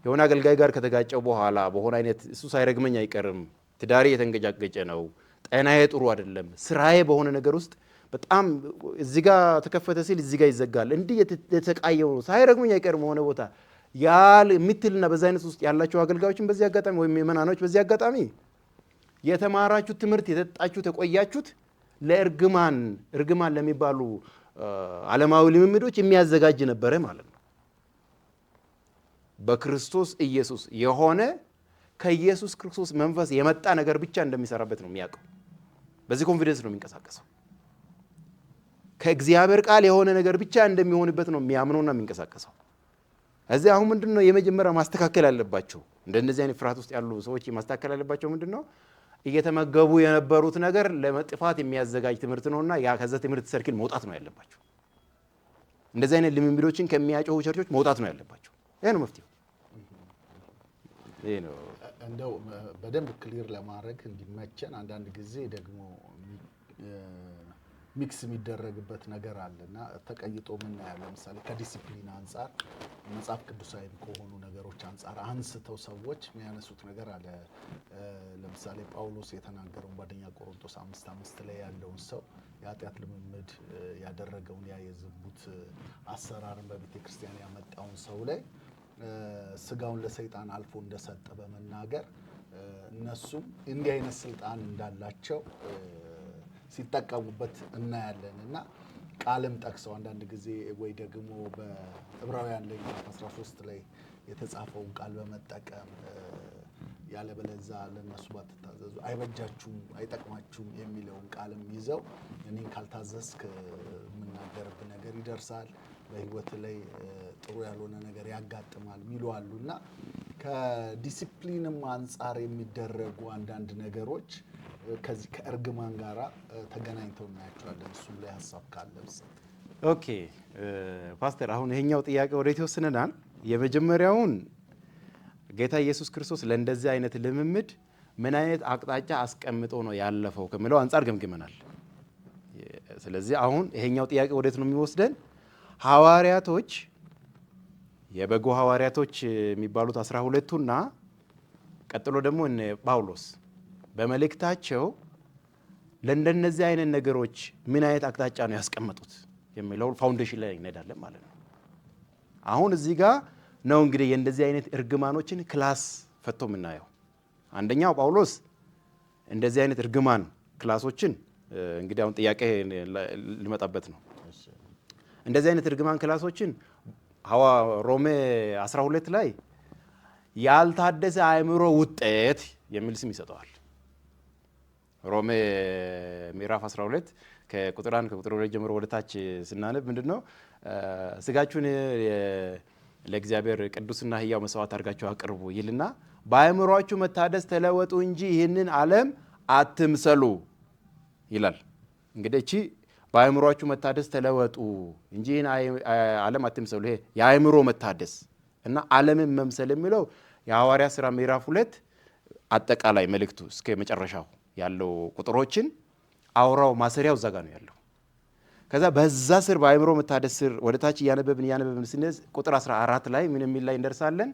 የሆነ አገልጋይ ጋር ከተጋጨው በኋላ በሆነ አይነት እሱ ሳይረግመኝ አይቀርም፣ ትዳሬ የተንገጫገጨ ነው፣ ጤናዬ ጥሩ አይደለም፣ ስራዬ በሆነ ነገር ውስጥ በጣም እዚህ ጋር ተከፈተ ሲል እዚህ ጋር ይዘጋል፣ እንዲህ የተቃየው ነው፣ ሳይረግመኝ አይቀርም ሆነ ቦታ ያል ምትልና በዛ አይነት ውስጥ ያላችሁ አገልጋዮችን በዚህ አጋጣሚ ወይም የመናኖች በዚህ አጋጣሚ የተማራችሁት ትምህርት የተጣችሁት የቆያችሁት ለእርግማን ለሚባሉ ዓለማዊ ልምምዶች የሚያዘጋጅ ነበረ ማለት ነው። በክርስቶስ ኢየሱስ የሆነ ከኢየሱስ ክርስቶስ መንፈስ የመጣ ነገር ብቻ እንደሚሰራበት ነው የሚያውቀው። በዚህ ኮንፊደንስ ነው የሚንቀሳቀሰው። ከእግዚአብሔር ቃል የሆነ ነገር ብቻ እንደሚሆንበት ነው የሚያምነውና የሚንቀሳቀሰው። እዚህ አሁን ምንድነው የመጀመሪያ ማስተካከል ያለባቸው እንደነዚህ አይነት ፍርሃት ውስጥ ያሉ ሰዎች ማስተካከል ያለባቸው ምንድነው? እየተመገቡ የነበሩት ነገር ለመጥፋት የሚያዘጋጅ ትምህርት ነውና ያ ከዛ ትምህርት ሰርክል መውጣት ነው ያለባቸው። እንደዚህ አይነት ልምምዶችን ከሚያጮሁ ቸርቾች መውጣት ነው ያለባቸው። ይሄ ነው መፍትሄው። ይሄ ነው እንደው በደንብ ክሊር ለማድረግ እንዲመቸን አንዳንድ ጊዜ ደግሞ ሚክስ የሚደረግበት ነገር አለና ተቀይጦ ምን ያለ ለምሳሌ ከዲሲፕሊን አንፃር መጽሐፍ ቅዱሳዊ ከሆኑ ነገሮች አንፃር አንስተው ሰዎች የሚያነሱት ነገር አለ። ለምሳሌ ጳውሎስ የተናገረውን በአንደኛ ቆሮንቶስ 5:5 ላይ ያለውን ሰው የኃጢአት ልምምድ ያደረገውን ያ የዝሙት አሰራርን በቤተ ክርስቲያን ያመጣውን ሰው ላይ ስጋውን ለሰይጣን አልፎ እንደሰጠ በመናገር እነሱም እንዲህ አይነት ስልጣን እንዳላቸው ሲጠቀሙበት እናያለን። እና ቃልም ጠቅሰው አንዳንድ ጊዜ ወይ ደግሞ በዕብራውያን ላይ 13 ላይ የተጻፈውን ቃል በመጠቀም ያለበለዛ ለነሱ ባትታዘዙ አይበጃችሁም፣ አይጠቅማችሁም የሚለውን ቃልም ይዘው እኔን ካልታዘዝክ የምናገርብህ ነገር ይደርሳል፣ በህይወት ላይ ጥሩ ያልሆነ ነገር ያጋጥማል የሚሉ አሉና ከዲሲፕሊንም አንጻር የሚደረጉ አንዳንድ ነገሮች ከዚህ ከእርግማን ጋራ ተገናኝተው እናያቸዋለን። እሱም ላይ ሀሳብ ካለ ኦኬ ፓስተር፣ አሁን ይሄኛው ጥያቄ ወዴት ይወስነናል? የመጀመሪያውን ጌታ ኢየሱስ ክርስቶስ ለእንደዚህ አይነት ልምምድ ምን አይነት አቅጣጫ አስቀምጦ ነው ያለፈው ከሚለው አንጻር ገምግመናል። ስለዚህ አሁን ይሄኛው ጥያቄ ወዴት ነው የሚወስደን? ሐዋርያቶች የበጎ ሐዋርያቶች የሚባሉት 12ቱና ቀጥሎ ደግሞ እነ ጳውሎስ በመልእክታቸው ለእንደነዚህ አይነት ነገሮች ምን አይነት አቅጣጫ ነው ያስቀመጡት የሚለው ፋውንዴሽን ላይ እንሄዳለን ማለት ነው። አሁን እዚህ ጋር ነው እንግዲህ የእንደዚህ አይነት እርግማኖችን ክላስ ፈቶ የምናየው። አንደኛው ጳውሎስ እንደዚህ አይነት እርግማን ክላሶችን እንግዲህ አሁን ጥያቄ ሊመጣበት ነው። እንደዚህ አይነት እርግማን ክላሶችን ሮሜ 12 ላይ ያልታደሰ አእምሮ ውጤት የሚል ስም ይሰጠዋል። ሮሜ ምዕራፍ 12 ከቁጥር 1 ከቁጥር 2 ጀምሮ ወደ ታች ስናነብ ምንድነው ስጋችሁን ለእግዚአብሔር ቅዱስና ሕያው መስዋዕት አድርጋችሁ አቅርቡ ይልና በአእምሮአችሁ መታደስ ተለወጡ እንጂ ይህንን ዓለም አትምሰሉ ይላል። እንግዲህ እቺ በአእምሮአችሁ መታደስ ተለወጡ እንጂ ይህን ዓለም አትምሰሉ፣ ይሄ የአእምሮ መታደስ እና ዓለምን መምሰል የሚለው የሐዋርያ ሥራ ምዕራፍ 2 አጠቃላይ መልእክቱ እስከ መጨረሻው ያለው ቁጥሮችን አውራው ማሰሪያው እዛ ጋር ነው ያለው። ከዛ በዛ ስር በአእምሮ መታደስ ስር ወደ ታች እያነበብን ስንሄድ ቁጥር 14 ላይ ምን የሚል ላይ እንደርሳለን?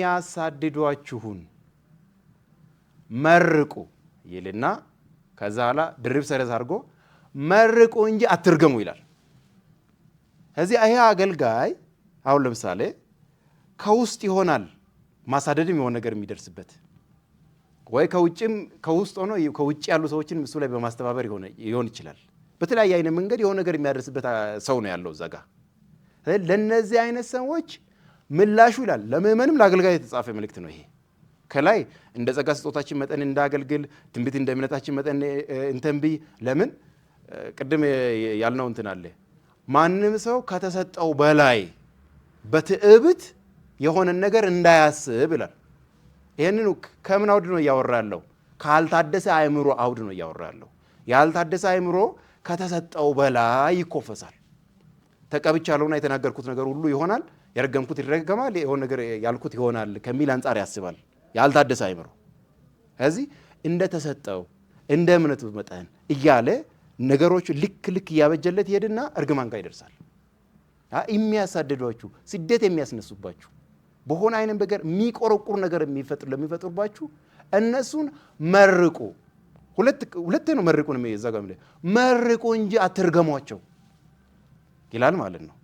የሚያሳድዷችሁን መርቁ ይልና ከዛ ኋላ ድርብ ሰረዝ አድርጎ መርቁ እንጂ አትርገሙ ይላል። እዚህ ይሄ አገልጋይ አሁን ለምሳሌ ከውስጥ ይሆናል ማሳደድም የሆነ ነገር የሚደርስበት ወይ ከውጭም ከውስጥ ሆኖ ከውጭ ያሉ ሰዎችን እሱ ላይ በማስተባበር ይሆን ይችላል። በተለያየ አይነት መንገድ የሆነ ነገር የሚያደርስበት ሰው ነው ያለው እዛ ጋር። ለነዚህ አይነት ሰዎች ምላሹ ይላል ለምእመንም ለአገልጋይ የተጻፈ መልእክት ነው ይሄ። ከላይ እንደ ጸጋ ስጦታችን መጠን እንዳገልግል፣ ትንቢት እንደ እምነታችን መጠን እንተንብይ። ለምን ቅድም ያልነው እንትን አለ። ማንም ሰው ከተሰጠው በላይ በትዕብት የሆነን ነገር እንዳያስብ ይላል። ይሄንን ከምን አውድ ነው እያወራ ያለው? ካልታደሰ አእምሮ አውድ ነው እያወራ ያለው። ያልታደሰ አእምሮ ከተሰጠው በላይ ይኮፈሳል። ተቀብቻለሁና የተናገርኩት ነገር ሁሉ ይሆናል፣ የረገምኩት ይረገማል፣ የሆነ ነገር ያልኩት ይሆናል ከሚል አንጻር ያስባል ያልታደሰ አእምሮ። ስለዚህ እንደተሰጠው እንደ እምነቱ መጠን እያለ ነገሮች ልክ እያበጀለት ይሄድና እርግማን ጋር ይደርሳል። የሚያሳድዷችሁ፣ ስደት የሚያስነሱባችሁ፣ በሆነ አይነት ነገር የሚቆረቁር ነገር ለሚፈጥሩባችሁ እነሱን መርቁ። ሁለቴ ነው መርቁ ነው የሚዘጋም ላይ መርቁ እንጂ አትርገሟቸው ይላል ማለት ነው።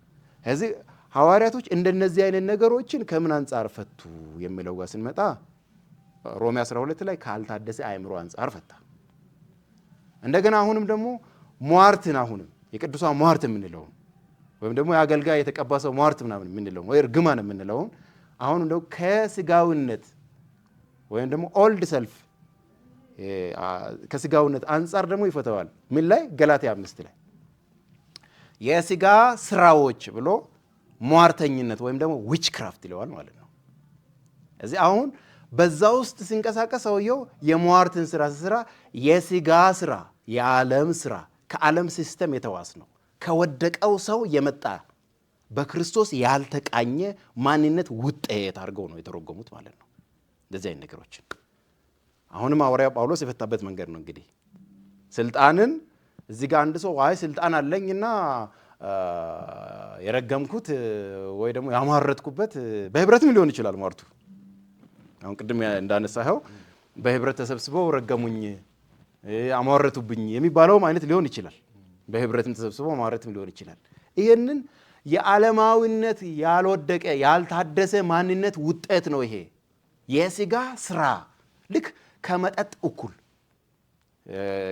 ስለዚህ ሐዋርያቶች እንደነዚህ አይነት ነገሮችን ከምን አንጻር ፈቱ የሚለው ጋር ስንመጣ ሮሜ 12 ላይ ካልታደሰ አእምሮ አንጻር ፈታ። እንደገና አሁንም ደግሞ ሟርትን አሁንም የቅዱሳን ሟርት የምንለውን ወይም ደግሞ የአገልጋይ የተቀባ ሰው ሟርት ምናምን የምንለውን ወይ እርግማን የምንለውን አሁን እንደው ከስጋዊነት ወይም ደግሞ ኦልድ ሰልፍ ከስጋዊነት አንጻር ደግሞ ይፈተዋል። ምን ላይ? ገላትያ 5 ላይ የስጋ ስራዎች ብሎ ሟርተኝነት ወይም ደግሞ ዊች ክራፍት ይለዋል ማለት ነው። እዚህ አሁን በዛ ውስጥ ሲንቀሳቀስ ሰውየው የሟርትን ስራ ስራ የስጋ ስራ፣ የዓለም ስራ፣ ከዓለም ሲስተም የተዋስ ነው፣ ከወደቀው ሰው የመጣ በክርስቶስ ያልተቃኘ ማንነት ውጤት አድርገው ነው የተረጎሙት ማለት ነው። እንደዚህ አይነት ነገሮችን አሁንም ሐዋርያው ጳውሎስ የፈታበት መንገድ ነው። እንግዲህ ስልጣንን እዚህ ጋር አንድ ሰው አይ ስልጣን አለኝና የረገምኩት ወይ ደግሞ ያማረትኩበት በህብረትም ሊሆን ይችላል ሟርቱ። አሁን ቅድም እንዳነሳኸው በህብረት ተሰብስበው ረገሙኝ፣ አማረቱብኝ የሚባለውም አይነት ሊሆን ይችላል። በህብረትም ተሰብስበው አማረትም ሊሆን ይችላል። ይሄንን የዓለማዊነት ያልወደቀ ያልታደሰ ማንነት ውጤት ነው ይሄ የስጋ ስራ። ልክ ከመጠጥ እኩል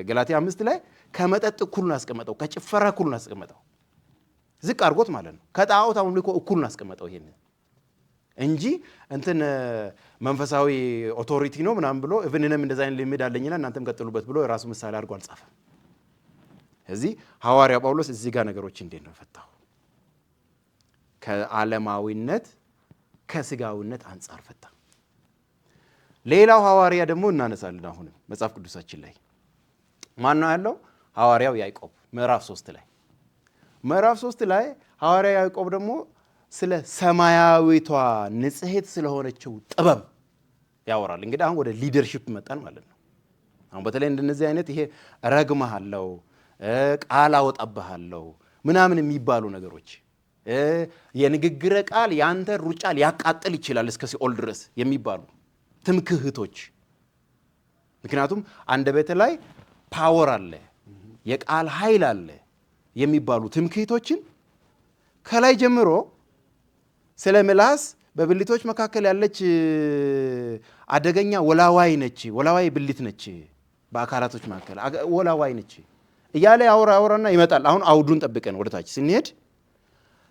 ገላትያ 5 ላይ ከመጠጥ እኩል ነው ያስቀመጠው፣ ከጭፈራ እኩል ነው ያስቀመጠው፣ ዝቅ አድርጎት ማለት ነው። ከጣዖት አምልኮ እኩል ነው ያስቀመጠው ይሄን እንጂ እንትን መንፈሳዊ ኦቶሪቲ ነው ምናምን ብሎ እብንንም እንደዛ አይነት ልምድ አለኝና እናንተም ቀጥሉበት ብሎ የራሱ ምሳሌ አድርጎ አልጻፈም። እዚህ ሐዋርያ ጳውሎስ እዚህ ጋር ነገሮች እንዴት ነው ፈታው? ከዓለማዊነት ከስጋዊነት አንጻር ፈታ። ሌላው ሐዋርያ ደግሞ እናነሳለን። አሁንም መጽሐፍ ቅዱሳችን ላይ ማን ነው ያለው? ሐዋርያው ያዕቆብ ምዕራፍ 3 ላይ ምዕራፍ 3 ላይ ሐዋርያ ያዕቆብ ደግሞ ስለ ሰማያዊቷ ንጽሕት ስለሆነችው ጥበብ ያወራል። እንግዲህ አሁን ወደ ሊደርሺፕ መጣን ማለት ነው። አሁን በተለይ እንደነዚህ አይነት ይሄ ረግመሃለሁ፣ ቃል አወጣብሃለሁ ምናምን የሚባሉ ነገሮች የንግግረ ቃል ያንተ ሩጫ ሊያቃጥል ይችላል እስከ ሲኦል ድረስ የሚባሉ ትምክህቶች። ምክንያቱም አንደበት ላይ ፓወር አለ፣ የቃል ኃይል አለ የሚባሉ ትምክህቶችን ከላይ ጀምሮ ስለ ምላስ በብልቶች መካከል ያለች አደገኛ ወላዋይ ነች፣ ወላዋይ ብልት ነች፣ በአካላቶች መካከል ወላዋይ ነች እያለ ያወራና ይመጣል። አሁን አውዱን ጠብቀን ወደታች ስንሄድ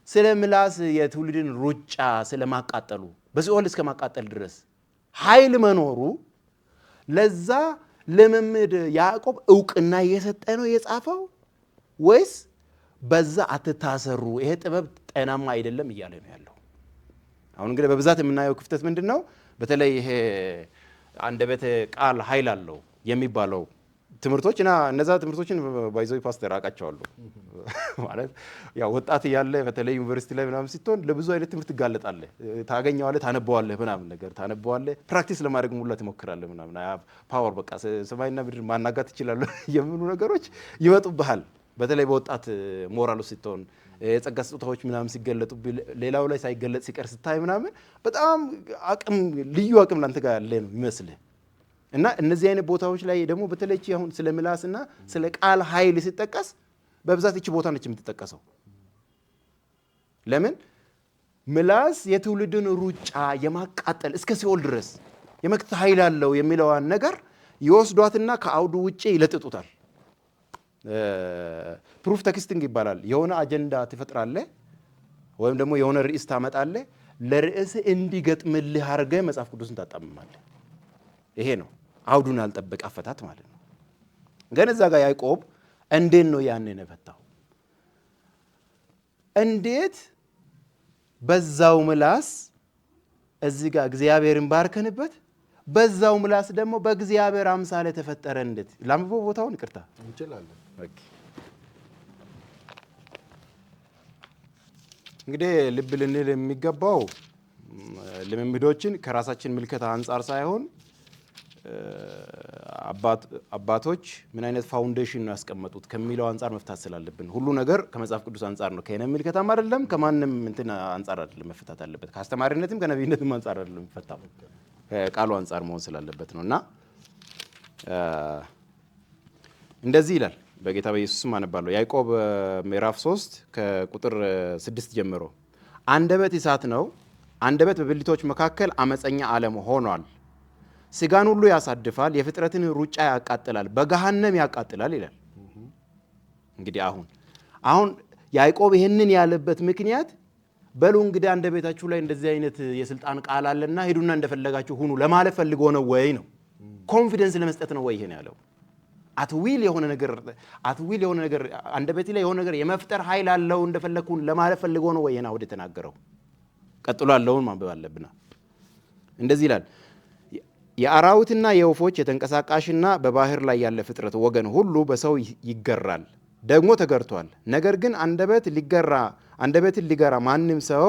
ስለ ምላስ የትውልድን ሩጫ ስለማቃጠሉ በሲኦል እስከ ማቃጠል ድረስ ኃይል መኖሩ ለዛ ልምምድ ያዕቆብ እውቅና እየሰጠ ነው የጻፈው ወይስ በዛ አትታሰሩ፣ ይሄ ጥበብ ጤናማ አይደለም እያለ ነው ያለው? አሁን እንግዲህ በብዛት የምናየው ክፍተት ምንድን ነው? በተለይ ይሄ አንደበት ቃል ኃይል አለው የሚባለው ትምህርቶች እና እነዛ ትምህርቶችን ባይዘው ፓስተር አውቃቸዋለሁ። ማለት ያው ወጣት እያለ በተለይ ዩኒቨርሲቲ ላይ ምናምን ስትሆን ለብዙ አይነት ትምህርት ትጋለጣለህ፣ ታገኘዋለህ፣ ታነበዋለህ፣ ምናምን ነገር ታነበዋለህ፣ ፕራክቲስ ለማድረግ ሙላ ትሞክራለህ ምናምን። ፓወር በቃ ሰማይና ምድር ማናጋት ትችላለህ የሚሉ ነገሮች ይመጡብሃል። በተለይ በወጣት ሞራሉ ስትሆን የጸጋ ስጦታዎች ምናምን ሲገለጡ ሌላው ላይ ሳይገለጥ ሲቀር ስታይ ምናምን በጣም አቅም ልዩ አቅም ላንተ ጋር ያለ ነው ይመስልህ። እና እነዚህ አይነት ቦታዎች ላይ ደግሞ በተለይ አሁን ስለ ምላስና ስለ ቃል ኃይል ሲጠቀስ በብዛት እቺ ቦታ ነች የምትጠቀሰው። ለምን? ምላስ የትውልድን ሩጫ የማቃጠል እስከ ሲኦል ድረስ የመክተት ኃይል አለው የሚለዋን ነገር ይወስዷትና ከአውዱ ውጪ ይለጥጡታል። ፕሩፍ ቴክስቲንግ ይባላል። የሆነ አጀንዳ ትፈጥራለህ ወይም ደግሞ የሆነ ርዕስ ታመጣለህ፣ ለርዕስ እንዲገጥምልህ አድርገህ መጽሐፍ ቅዱስን ታጣምማለህ። ይሄ ነው አውዱን ያልጠበቀ አፈታት ማለት ነው። ግን እዛ ጋር ያዕቆብ እንዴት ነው ያንን የፈታው? እንዴት በዛው ምላስ እዚህ ጋር እግዚአብሔርን ባርከንበት በዛው ምላስ ደግሞ በእግዚአብሔር አምሳል የተፈጠረ እንዴት ላምቦ ቦታውን ይቅርታ እንችላለን። እንግዲህ ልብ ልንል የሚገባው ልምምዶችን ከራሳችን ምልከታ አንጻር ሳይሆን አባቶች ምን አይነት ፋውንዴሽን ነው ያስቀመጡት ከሚለው አንጻር መፍታት ስላለብን፣ ሁሉ ነገር ከመጽሐፍ ቅዱስ አንጻር ነው። ከእኔ ምልከታም አይደለም ከማንም እንትን አንጻር አይደለም መፈታት አለበት። ከአስተማሪነትም ከነቢይነትም አንጻር አይደለም መፈታው፣ ከቃሉ አንጻር መሆን ስላለበት ነው። እና እንደዚህ ይላል በጌታ በኢየሱስም አነባለሁ። ያዕቆብ ምዕራፍ 3 ከቁጥር 6 ጀምሮ አንደበት እሳት ነው፣ አንደበት በብልቶች መካከል አመፀኛ ዓለም ሆኗል። ስጋን ሁሉ ያሳድፋል፣ የፍጥረትን ሩጫ ያቃጥላል፣ በገሃነም ያቃጥላል ይላል። እንግዲህ አሁን ያዕቆብ ይህንን ያለበት ምክንያት በሉ እንግዲህ አንደበታችሁ ላይ እንደዚህ አይነት የስልጣን ቃል አለና ሂዱና እንደፈለጋችሁ ሁኑ ለማለት ፈልጎ ነው ወይ ነው? ኮንፊደንስ ለመስጠት ነው ወይ ይሄን ያለው? አትዊል የሆነ ነገር አንደበቴ ላይ የሆነ ነገር የመፍጠር ኃይል አለው እንደፈለኩ ለማለት ፈልጎ ነው ወይ ይሄን አውድ የተናገረው? ቀጥሎ ያለውን ማንበብ አለብና እንደዚህ ይላል። የአራዊትና የወፎች የተንቀሳቃሽና በባህር ላይ ያለ ፍጥረት ወገን ሁሉ በሰው ይገራል፣ ደግሞ ተገርቷል። ነገር ግን አንደበትን ሊገራ ማንም ሰው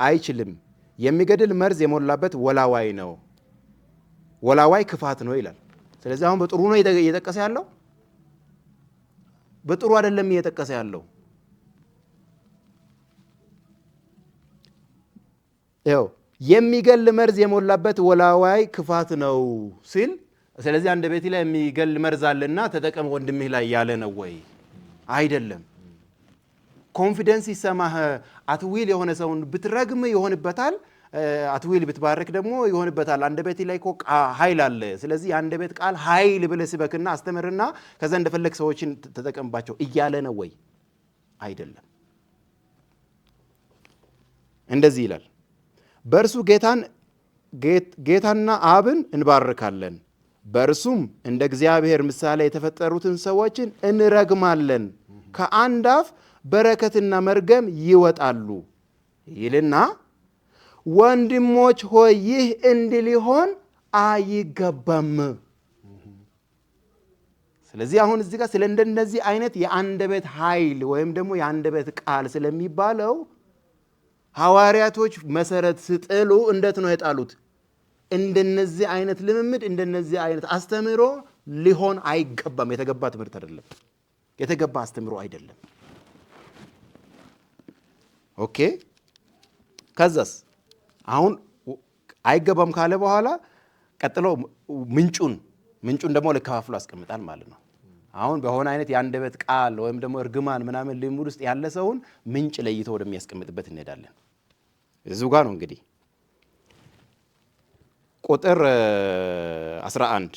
አይችልም። የሚገድል መርዝ የሞላበት ወላዋይ ነው፣ ወላዋይ ክፋት ነው ይላል። ስለዚህ አሁን በጥሩ ነው እየጠቀሰ ያለው? በጥሩ አይደለም እየጠቀሰ ያለው። ይኸው የሚገል መርዝ የሞላበት ወላዋይ ክፋት ነው ሲል፣ ስለዚህ አንደበቴ ላይ የሚገል መርዝ አለና ተጠቀም ወንድምህ ላይ ያለ ነው ወይ? አይደለም። ኮንፊደንስ ይሰማህ። አትዊል የሆነ ሰውን ብትረግም ይሆንበታል፣ አትዊል ብትባረክ ደግሞ ይሆንበታል። አንደበቴ ላይ እኮ ኃይል አለ። ስለዚህ የአንደበት ቃል ኃይል ብለህ ስበክና አስተምርና ከዛ እንደፈለግ ሰዎችን ተጠቀምባቸው እያለ ነው ወይ? አይደለም። እንደዚህ ይላል፣ በእርሱ ጌታና አብን እንባርካለን፣ በእርሱም እንደ እግዚአብሔር ምሳሌ የተፈጠሩትን ሰዎችን እንረግማለን፣ ከአንድ አፍ በረከትና መርገም ይወጣሉ ይልና ወንድሞች ሆይ ይህ እንዲህ ሊሆን አይገባም። ስለዚህ አሁን እዚህ ጋር ስለ እንደነዚህ አይነት የአንደበት ኃይል ወይም ደግሞ የአንደበት ቃል ስለሚባለው ሐዋርያቶች መሰረት ስጥሉ እንዴት ነው የጣሉት? እንደነዚህ አይነት ልምምድ እንደነዚህ አይነት አስተምሮ ሊሆን አይገባም። የተገባ ትምህርት አይደለም። የተገባ አስተምሮ አይደለም። ኦኬ ከዛስ አሁን አይገባም ካለ በኋላ ቀጥሎ ምንጩን ደግሞ ለከፋፍሎ አስቀምጣል ማለት ነው። አሁን በሆነ አይነት የአንደበት ቃል ወይም ደግሞ እርግማን ምናምን ልምድ ውስጥ ያለ ሰውን ምንጭ ለይቶ ወደሚያስቀምጥበት እንሄዳለን። እዚሁ ጋር ነው እንግዲህ ቁጥር 11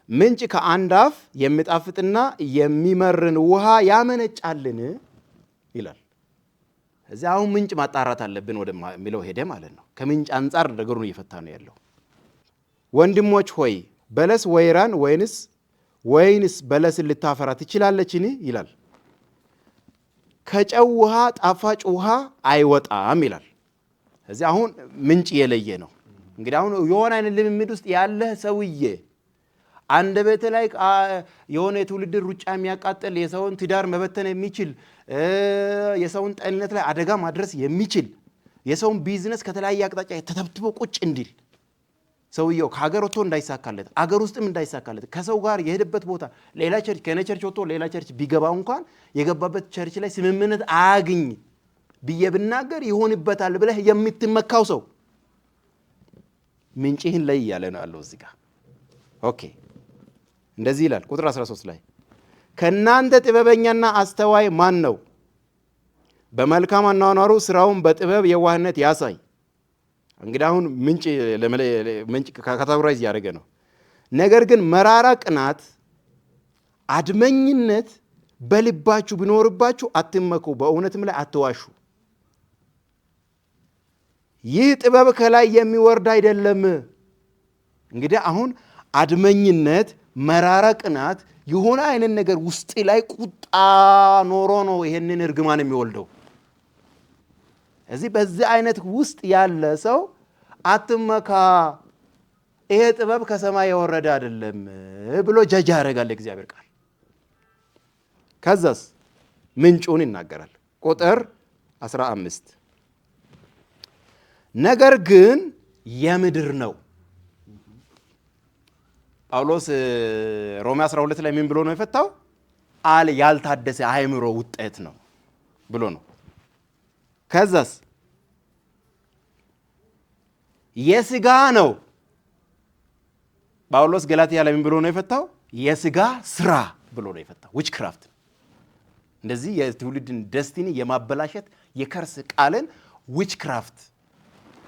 ምንጭ ከአንድ አፍ የሚጣፍጥና የሚመርን ውሃ ያመነጫልን ይላል። እዚህ አሁን ምንጭ ማጣራት አለብን ወደሚለው ሄደ ማለት ነው። ከምንጭ አንጻር ነገሩን እየፈታ ነው ያለው። ወንድሞች ሆይ በለስ ወይራን ወይንስ በለስን ልታፈራ ትችላለችን ይላል። ከጨው ውሃ ጣፋጭ ውሃ አይወጣም ይላል። እዚህ አሁን ምንጭ የለየ ነው። እንግዲህ አሁን የሆነ አይነት ልምምድ ውስጥ ያለ ሰውዬ አንደበት ላይ የሆነ የትውልድ ሩጫ የሚያቃጥል የሰውን ትዳር መበተን የሚችል የሰውን ጤንነት ላይ አደጋ ማድረስ የሚችል የሰውን ቢዝነስ ከተለያየ አቅጣጫ ተተብትቦ ቁጭ እንዲል ሰውየው ከሀገር ወጥቶ እንዳይሳካለት አገር ውስጥም እንዳይሳካለት ከሰው ጋር የሄደበት ቦታ ሌላ ቸርች ከነ ቸርች ወጥቶ ሌላ ቸርች ቢገባው እንኳን የገባበት ቸርች ላይ ስምምነት አያግኝ ብዬ ብናገር ይሆንበታል ብለህ የምትመካው ሰው ምንጭህን ላይ ያለ ነው ያለው እዚህ ጋር። ኦኬ እንደዚህ ይላል ቁጥር 13 ላይ ከናንተ ጥበበኛና አስተዋይ ማን ነው? በመልካም አኗኗሩ ስራውን በጥበብ የዋህነት ያሳይ። እንግዲህ አሁን ምንጭ ካታጎራይዝ ያደረገ ነው። ነገር ግን መራራ ቅናት፣ አድመኝነት በልባችሁ ቢኖርባችሁ አትመኩ፣ በእውነትም ላይ አትዋሹ። ይህ ጥበብ ከላይ የሚወርድ አይደለም። እንግዲህ አሁን አድመኝነት፣ መራራ ቅናት የሆነ አይነት ነገር ውስጥ ላይ ቁጣ ኖሮ ነው ይሄንን እርግማን የሚወልደው። እዚህ በዚህ አይነት ውስጥ ያለ ሰው አትመካ፣ ይሄ ጥበብ ከሰማይ የወረደ አይደለም ብሎ ጀጅ ያደርጋል እግዚአብሔር ቃል። ከዛስ ምንጩን ይናገራል ቁጥር 15 ነገር ግን የምድር ነው። ጳውሎስ ሮሜ 12 ላይ ምን ብሎ ነው የፈታው? ያልታደሰ አእምሮ ውጤት ነው ብሎ ነው። ከዛስ የሥጋ ነው። ጳውሎስ ገላትያ ላይ ምን ብሎ ነው የፈታው? የሥጋ ስራ ብሎ ነው የፈታው። ዊች ክራፍት እንደዚህ የትውልድን ደስቲኒ የማበላሸት የከርስ ቃልን ዊች ክራፍት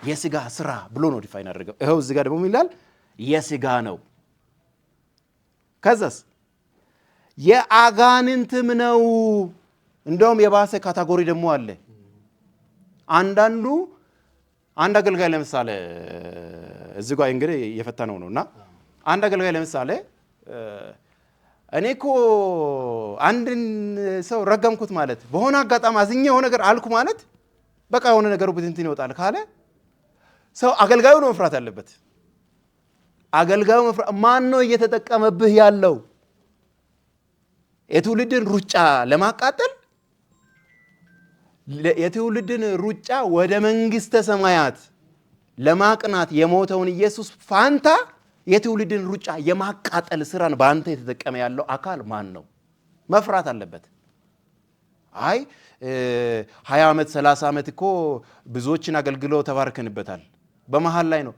የሥጋ ስራ ብሎ ነው ዲፋይን አደረገው። ይኸው እዚህ ጋር ደግሞ ይላል የሥጋ ነው። ከዛስ የአጋንንትም ነው። እንደውም የባሰ ካታጎሪ ደግሞ አለ። አንድ አገልጋይ ለምሳሌ እዚህ ጋር እንግዲህ የፈተነው ነውና አንድ አገልጋይ ለምሳሌ እኔ እኮ አንድን ሰው ረገምኩት ማለት በሆነ አጋጣሚ አዝኜ የሆነ ነገር አልኩ ማለት በቃ የሆነ ነገሩ ብትንትን ይወጣል ካለ ሰው አገልጋዩ ነው መፍራት ያለበት። አገልጋዩ መፍራት ማን ነው እየተጠቀመብህ ያለው? የትውልድን ሩጫ ለማቃጠል የትውልድን ሩጫ ወደ መንግስተ ሰማያት ለማቅናት የሞተውን ኢየሱስ ፋንታ የትውልድን ሩጫ የማቃጠል ስራን በአንተ የተጠቀመ ያለው አካል ማን ነው? መፍራት አለበት። አይ 20 ዓመት 30 ዓመት እኮ ብዙዎችን አገልግሎ ተባርከንበታል። በመሃል ላይ ነው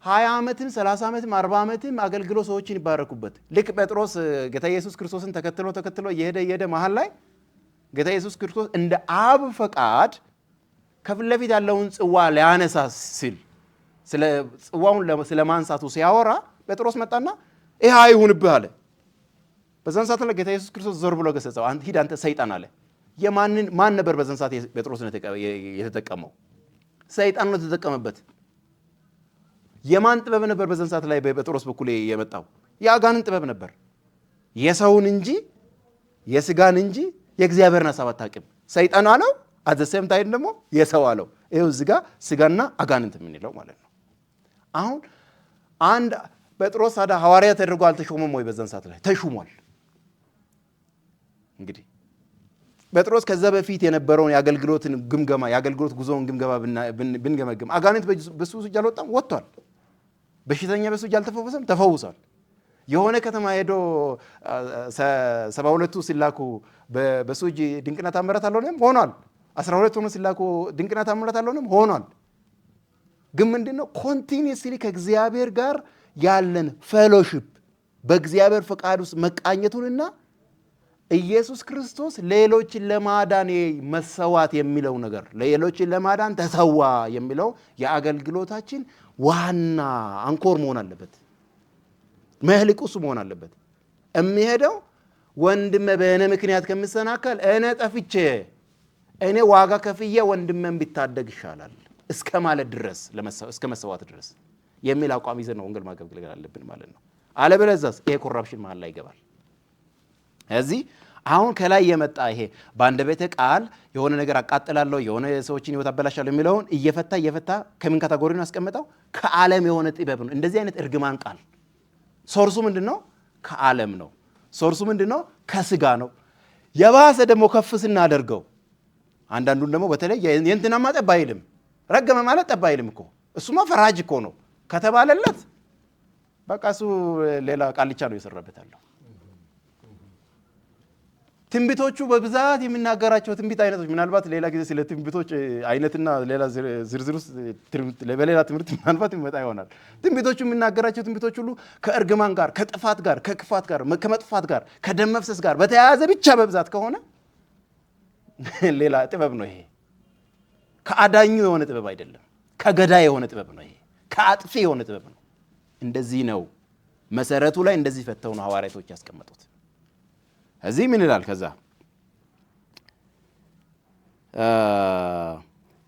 20 ዓመትም 30 ዓመትም 40 ዓመትም አገልግሎ ሰዎችን ይባረኩበት። ልክ ጴጥሮስ ጌታ ኢየሱስ ክርስቶስን ተከትሎ እየሄደ መሃል ላይ ጌታ ኢየሱስ ክርስቶስ እንደ አብ ፈቃድ ከፊት ለፊት ያለውን ጽዋ ሊያነሳ ሲል ስለ ጽዋውን ስለማንሳቱ ሲያወራ ጴጥሮስ መጣና ይሄ አይሁንብህ አለ። በዛን ሰዓት ላይ ጌታ ኢየሱስ ክርስቶስ ዞር ብሎ ገሰጸው። ሂድ አንተ ሰይጣን አለ። ማን ነበር በዛን ሰዓት ጴጥሮስን የተጠቀመው? ሰይጣን ነው የተጠቀመበት። የማን ጥበብ ነበር በዛን ሰዓት ላይ በጴጥሮስ በኩል የመጣው? የአጋንንት ጥበብ ነበር። የሰውን እንጂ የስጋን እንጂ የእግዚአብሔርን ሐሳብ አታውቅም። ሰይጣን አለው አዘሰም ታይም ደግሞ የሰው አለው። ይሄው እዚህ ጋር ስጋና አጋንንት የምንለው ማለት ነው። አሁን አንድ ጴጥሮስ ታዲያ ሐዋርያ ተደርጎ አልተሾመም ወይ? በዛን ሰዓት ላይ ተሹሟል። እንግዲህ ጴጥሮስ ከዛ በፊት የነበረውን የአገልግሎትን ግምገማ የአገልግሎት ጉዞውን ግምገማ ብንገመግም አጋንንት በሱ እጅ አልወጣም፣ ወጥቷል። በሽተኛ በሱ እጅ አልተፈወሰም፣ ተፈውሷል። የሆነ ከተማ ሄዶ 72ቱ ሲላኩ በሱ እጅ ድንቅና ታምራት አልሆነም፣ ሆኗል። 12 ሆኖ ሲላኩ ድንቅና ታምራት አልሆነም፣ ሆኗል። ግን ምንድነው ኮንቲኒየስሊ ከእግዚአብሔር ጋር ያለን ፌሎሺፕ በእግዚአብሔር ፈቃድ ውስጥ መቃኘቱንና ኢየሱስ ክርስቶስ ሌሎችን ለማዳን መሰዋት የሚለው ነገር ሌሎችን ለማዳን ተሰዋ የሚለው የአገልግሎታችን ዋና አንኮር መሆን አለበት። መልቁስ መሆን አለበት። የሚሄደው ወንድሜ በእኔ ምክንያት ከምሰናከል እኔ ጠፍቼ እኔ ዋጋ ከፍዬ ወንድሜን ቢታደግ ይሻላል እስከ ማለት ድረስ እስከ መሰዋት ድረስ የሚል አቋም ይዘን ነው ወንጌል ማገልገል አለብን ማለት ነው። አለበለዚያስ ይሄ ኮራፕሽን መሀል ላይ ይገባል። እዚህ አሁን ከላይ የመጣ ይሄ በአንደበቴ ቃል የሆነ ነገር አቃጥላለሁ የሆነ ሰዎችን ህይወት አበላሻለሁ የሚለውን እየፈታ ከምን ካቴጎሪ ነው ያስቀመጠው? ከዓለም የሆነ ጥበብ ነው። እንደዚህ አይነት እርግማን ቃል ሶርሱ ምንድነው? ከዓለም ነው። ሶርሱ ምንድነው? ከስጋ ነው። የባሰ ደግሞ ከፍ ስናደርገው አንዳንዱን ደግሞ በተለይ የእንትናማ ጠብ አይልም፣ ረገመ ማለት ጠብ አይልም እኮ እሱማ ፈራጅ እኮ ነው ከተባለለት በቃ እሱ ሌላ ቃልቻ ነው የሰራበታለሁ። ትንቢቶቹ በብዛት የሚናገራቸው ትንቢት አይነቶች ምናልባት ሌላ ጊዜ ስለ ትንቢቶች አይነትና ሌላ ዝርዝር ውስጥ በሌላ ትምህርት ምናልባት ይመጣ ይሆናል። ትንቢቶቹ የሚናገራቸው ትንቢቶች ሁሉ ከእርግማን ጋር፣ ከጥፋት ጋር፣ ከክፋት ጋር፣ ከመጥፋት ጋር፣ ከደም መፍሰስ ጋር በተያያዘ ብቻ በብዛት ከሆነ ሌላ ጥበብ ነው ይሄ። ከአዳኙ የሆነ ጥበብ አይደለም፣ ከገዳይ የሆነ ጥበብ ነው ይሄ። ከአጥፊ የሆነ ጥበብ ነው። እንደዚህ ነው መሰረቱ ላይ እንደዚህ ፈተው ነው ሐዋርያቶች ያስቀመጡት። እዚህ ምን ይላል? ከዛ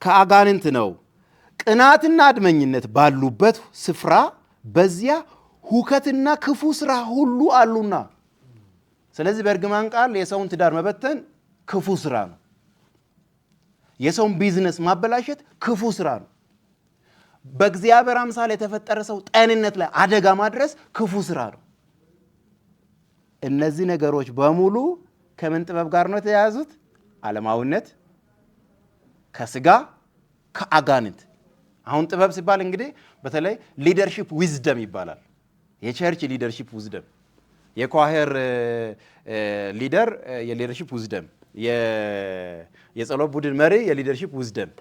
ከአጋንንት ነው ቅናትና አድመኝነት ባሉበት ስፍራ በዚያ ሁከትና ክፉ ስራ ሁሉ አሉና። ስለዚህ በእርግማን ቃል የሰውን ትዳር መበተን ክፉ ስራ ነው። የሰውን ቢዝነስ ማበላሸት ክፉ ስራ ነው። በእግዚአብሔር አምሳል የተፈጠረ ሰው ጤንነት ላይ አደጋ ማድረስ ክፉ ስራ ነው። እነዚህ ነገሮች በሙሉ ከምን ጥበብ ጋር ነው የተያያዙት? ዓለማዊነት፣ ከስጋ፣ ከአጋንንት። አሁን ጥበብ ሲባል እንግዲህ በተለይ ሊደርሺፕ ዊዝደም ይባላል። የቸርች ሊደርሺፕ ዊዝደም፣ የኳየር ሊደር የሊደርሺፕ ዊዝደም፣ የጸሎት ቡድን መሪ የሊደርሺፕ ዊዝደም፣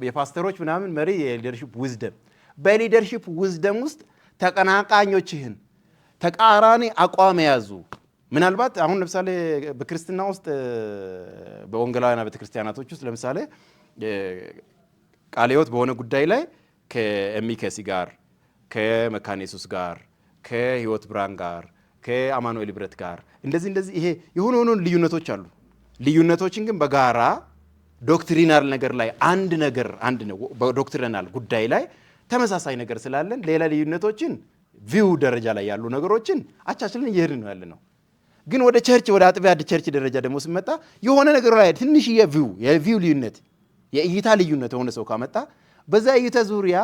የፓስተሮች ምናምን መሪ የሊደርሺፕ ዊዝደም። በሊደርሺፕ ዊዝደም ውስጥ ተቀናቃኞችህን ተቃራኒ አቋም የያዙ ምናልባት አሁን ለምሳሌ በክርስትና ውስጥ በወንጌላውያን ቤተክርስቲያናቶች ውስጥ ለምሳሌ ቃለ ሕይወት በሆነ ጉዳይ ላይ ከኤሚከሲ ጋር፣ ከመካነ ኢየሱስ ጋር፣ ከሕይወት ብርሃን ጋር፣ ከአማኑኤል ህብረት ጋር እንደዚህ ይሄ የሆኑ ልዩነቶች አሉ። ልዩነቶችን ግን በጋራ ዶክትሪናል ነገር ላይ አንድ ነው። በዶክትሪናል ጉዳይ ላይ ተመሳሳይ ነገር ስላለን ሌላ ልዩነቶችን ቪው ደረጃ ላይ ያሉ ነገሮችን አቻችለን እየሄድን ነው ያለነው። ግን ወደ ቸርች ወደ አጥቢያ ቸርች ደረጃ ደግሞ ስመጣ የሆነ ነገር ላይ ትንሽ የቪው ልዩነት የእይታ ልዩነት የሆነ ሰው ካመጣ በዛ እይታ ዙሪያ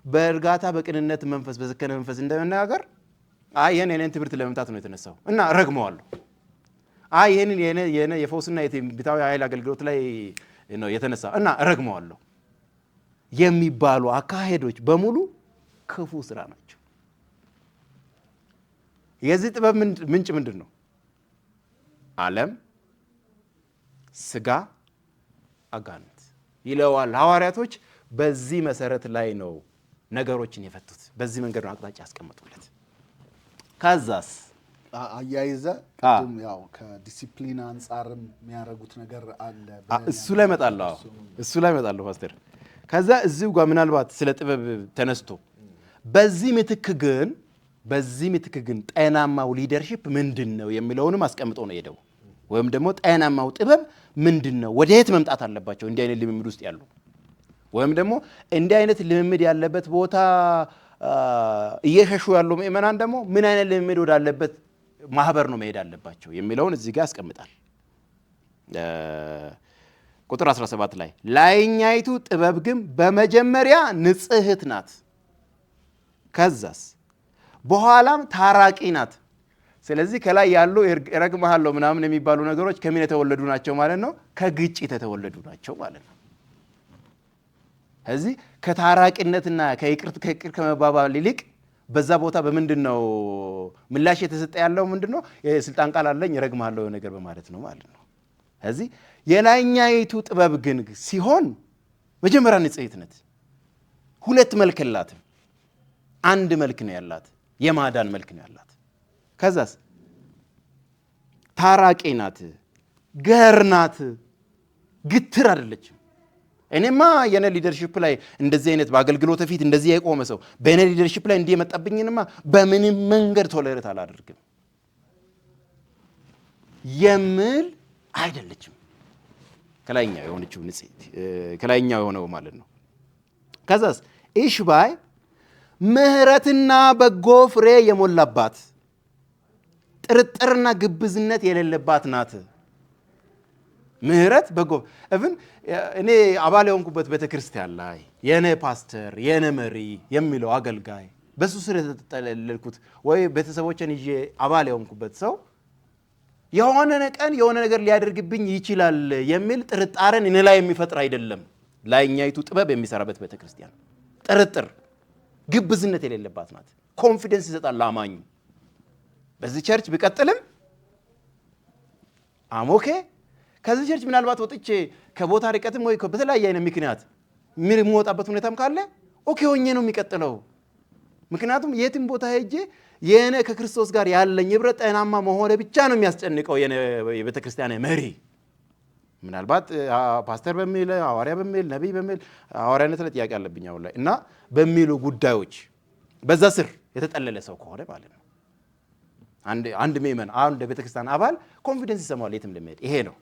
በእርጋታ በቅንነት መንፈስ በዘከነ መንፈስ እንደመነጋገር ይሄንን ትምህርት ለመምታት ነው የተነሳው እና ረግመዋለሁ። ይሄንን የፈውስና የትንቢታዊ ኃይል አገልግሎት ላይ ነው የተነሳው እና ረግመዋለሁ የሚባሉ አካሄዶች በሙሉ ክፉ ስራ ናቸው። የዚህ ጥበብ ምንጭ ምንድን ነው? ዓለም፣ ስጋ፣ አጋንንት ይለዋል። ሐዋርያቶች በዚህ መሰረት ላይ ነው ነገሮችን የፈቱት። በዚህ መንገድ ነው አቅጣጫ ያስቀመጡለት። ከዛስ አያይዘ ያው ከዲሲፕሊን አንጻርም የሚያደርጉት ነገር አለ። እሱ ላይ እመጣለሁ ፓስተር። ከዛ እዚሁ ጋር ምናልባት ስለ ጥበብ ተነስቶ በዚህ ምትክ ግን ጤናማው ሊደርሺፕ ምንድን ነው የሚለውንም አስቀምጦ ነው ሄደው። ወይም ደግሞ ጤናማው ጥበብ ምንድን ነው፣ ወደየት መምጣት አለባቸው እንዲህ አይነት ልምምድ ውስጥ ያሉ፣ ወይም ደግሞ እንዲህ አይነት ልምምድ ያለበት ቦታ እየሸሹ ያሉ ምእመናን ደግሞ ምን አይነት ልምምድ ወዳለበት ማህበር ነው መሄድ አለባቸው የሚለውን እዚህ ጋር ያስቀምጣል። ቁጥር 17 ላይ ላይኛይቱ ጥበብ ግን በመጀመሪያ ንጽሕት ናት፣ ከዛስ በኋላም ታራቂ ናት፣ ስለዚህ ከላይ ያሉ እረግምሃለሁ ምናምን የሚባሉ ነገሮች ከምን የተወለዱ ናቸው ማለት ነው? ከግጭት የተወለዱ ናቸው ማለት ነው። ስለዚህ ከታራቂነትና ከይቅር ከመባባል ይልቅ በዛ ቦታ በምንድነው ምላሽ የተሰጠ ያለው? ምንድነው? የስልጣን ቃል አለኝ እረግምሃለሁ ነገር በማለት ነው ማለት ነው። ስለዚህ የላይኛይቱ ጥበብ ግን ሲሆን መጀመሪያ ንጽሕት ናት። ሁለት መልክ የላትም፣ አንድ መልክ ነው ያላት፣ የማዳን መልክ ነው ያላት። ከዛስ ታራቂ ናት፣ ገር ናት፣ ግትር አይደለችም። እኔማ የኔ ሊደርሺፕ ላይ እንደዚህ አይነት በአገልግሎት ፊት እንደዚህ የቆመ ሰው በኔ ሊደርሺፕ ላይ እንዲህ የመጣብኝንማ በምንም መንገድ ቶለሬት አላደርግም የምል አይደለችም። ከላይኛው የሆነችው ንጽሕት ከላይኛው የሆነው ማለት ነው። ከዛስ ኢሽባይ ምህረትና በጎ ፍሬ የሞላባት ጥርጥርና ግብዝነት የሌለባት ናት። ምህረት በጎ እኔ አባል የሆንኩበት ቤተክርስቲያን ላይ የኔ ፓስተር የኔ መሪ የሚለው አገልጋይ በሱ ስር የተጠለልኩት ወይ ቤተሰቦችን ይዤ አባል የሆንኩበት ሰው የሆነ ቀን የሆነ ነገር ሊያደርግብኝ ይችላል የሚል ጥርጣሬን እኔ ላይ የሚፈጥር አይደለም። ላይኛይቱ ጥበብ የሚሰራበት ቤተክርስቲያን ጥርጥር ግብዝነት የሌለባት ናት። ኮንፊደንስ ይሰጣል ለአማኙ። በዚህ ቸርች ቢቀጥልም አሞኬ ከዚህ ቸርች ምናልባት ወጥቼ ከቦታ ርቀትም ወይ በተለያየ አይነት ምክንያት ምን የምወጣበት ሁኔታም ካለ ኦኬ ሆኜ ነው የሚቀጥለው። ምክንያቱም የትም ቦታ ሄጄ የኔ ከክርስቶስ ጋር ያለኝ ህብረት ጤናማ መሆን ብቻ ነው የሚያስጨንቀው የቤተክርስቲያን መሪ። ምናልባት ፓስተር በሚል ሐዋርያ በሚል ነብይ በሚል ሐዋርያነት ላይ ጥያቄ አለብኝ አሁን ላይ እና በሚሉ ጉዳዮች በዛ ስር የተጠለለ ሰው ከሆነ ማለት ነው አንድ ምእመን አንድ ቤተክርስቲያን አባል ኮንፊደንስ ይሰማዋል የትም ለመሄድ። ይሄ ነው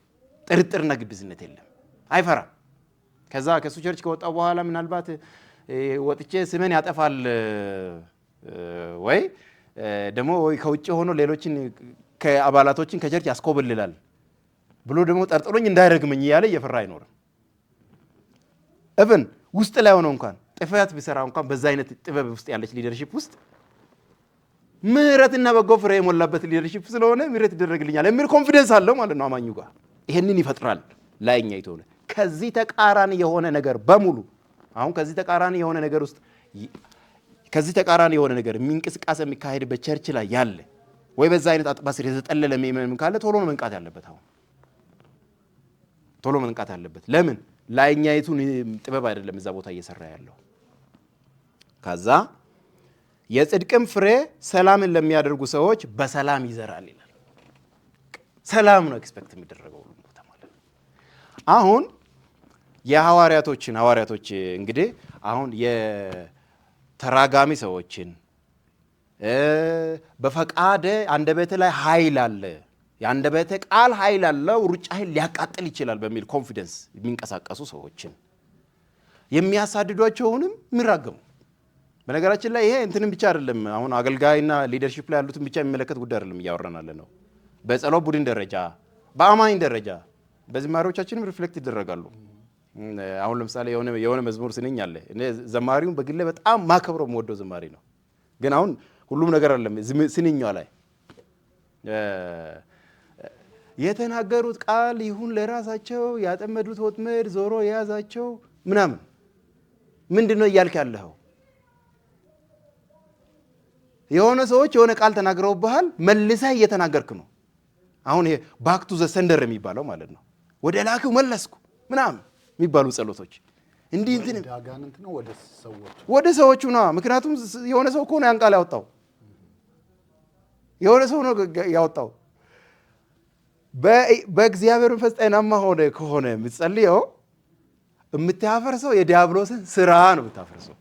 ጥርጥርና ግብዝነት የለም፣ አይፈራም። ከዛ ከሱ ቸርች ከወጣው በኋላ ምናልባት ወጥቼ ስሜን ያጠፋል ወይ ደግሞ ወይ ከውጭ ሆኖ ሌሎችን ከአባላቶችን ከቸርች ያስኮብልላል ብሎ ደግሞ ጠርጥሮኝ እንዳይረግመኝ እያለ እየፈራ አይኖርም። እብን ውስጥ ላይ ሆኖ እንኳን ጥፋት ቢሰራ እንኳን በዛ አይነት ጥበብ ውስጥ ያለች ሊደርሺፕ ውስጥ ምህረትና በጎ ፍሬ የሞላበት ሊደርሺፕ ስለሆነ ምህረት ይደረግልኛል የሚል ኮንፊደንስ አለው ማለት ነው አማኙ ጋር። ይሄንን ይፈጥራል ላይኛይቱ ሆነ። ከዚህ ተቃራኒ የሆነ ነገር በሙሉ አሁን ከዚህ ተቃራኒ የሆነ ነገር ውስጥ ከዚህ ተቃራኒ የሆነ ነገር እንቅስቃሴ የሚካሄድበት ቸርች ላይ ያለ ወይ በዛ አይነት አጥባስር የተጠለለ ምእመን ካለ ቶሎ ነው መንቃት ያለበት። አሁን ቶሎ መንቃት ያለበት ለምን? ላይኛይቱን ጥበብ አይደለም እዛ ቦታ እየሰራ ያለው። ከዛ የጽድቅም ፍሬ ሰላምን ለሚያደርጉ ሰዎች በሰላም ይዘራል ይላል። ሰላም ነው ኤክስፔክት የሚደረገው ሁሉ ቦታ ማለት ነው። አሁን የሐዋርያቶች እንግዲህ አሁን የተራጋሚ ሰዎችን በፈቃደ አንደበተ ላይ ኃይል አለ፣ የአንደበተ ቃል ኃይል አለው፣ ሩጫህን ሊያቃጥል ይችላል በሚል ኮንፊደንስ የሚንቀሳቀሱ ሰዎችን የሚያሳድዷቸውንም የሚራገሙ። በነገራችን ላይ ይሄ እንትንም ብቻ አይደለም፣ አሁን አገልጋይና ሊደርሺፕ ላይ ያሉትን ብቻ የሚመለከት ጉዳይ አይደለም እያወራናል ነው። በጸሎት ቡድን ደረጃ፣ በአማኝ ደረጃ በዝማሬዎቻችንም ሪፍሌክት ይደረጋሉ። አሁን ለምሳሌ የሆነ መዝሙር ስንኝ አለ። እኔ ዘማሪውን በግሌ በጣም ማከብረው የምወደው ዘማሪ ነው። ግን አሁን ሁሉም ነገር አይደለም ስንኛው ላይ የተናገሩት ቃል ይሁን ለራሳቸው ያጠመዱት ወጥመድ ዞሮ የያዛቸው ምናምን ምንድነው እያልክ ያለኸው? የሆነ ሰዎች የሆነ ቃል ተናግረውብሃል፣ መልሰህ እየተናገርክ ነው። አሁን ይሄ ባክ ቱ ዘ ሰንደር የሚባለው ማለት ነው። ወደ ላኪው መለስኩ ምናምን የሚባሉ ጸሎቶች እንዲህ እንትን ዳጋንንት ነው ወደ ሰዎቹ ነው። ምክንያቱም የሆነ ሰው እኮ ነው ያን ቃል ያወጣው፣ የሆነ ሰው ነው ያወጣው። በእግዚአብሔር መንፈስ ጤናማ ከሆነ የምትጸልየው የምታፈርሰው የዲያብሎስን ስራ ነው የምታፈርሰው።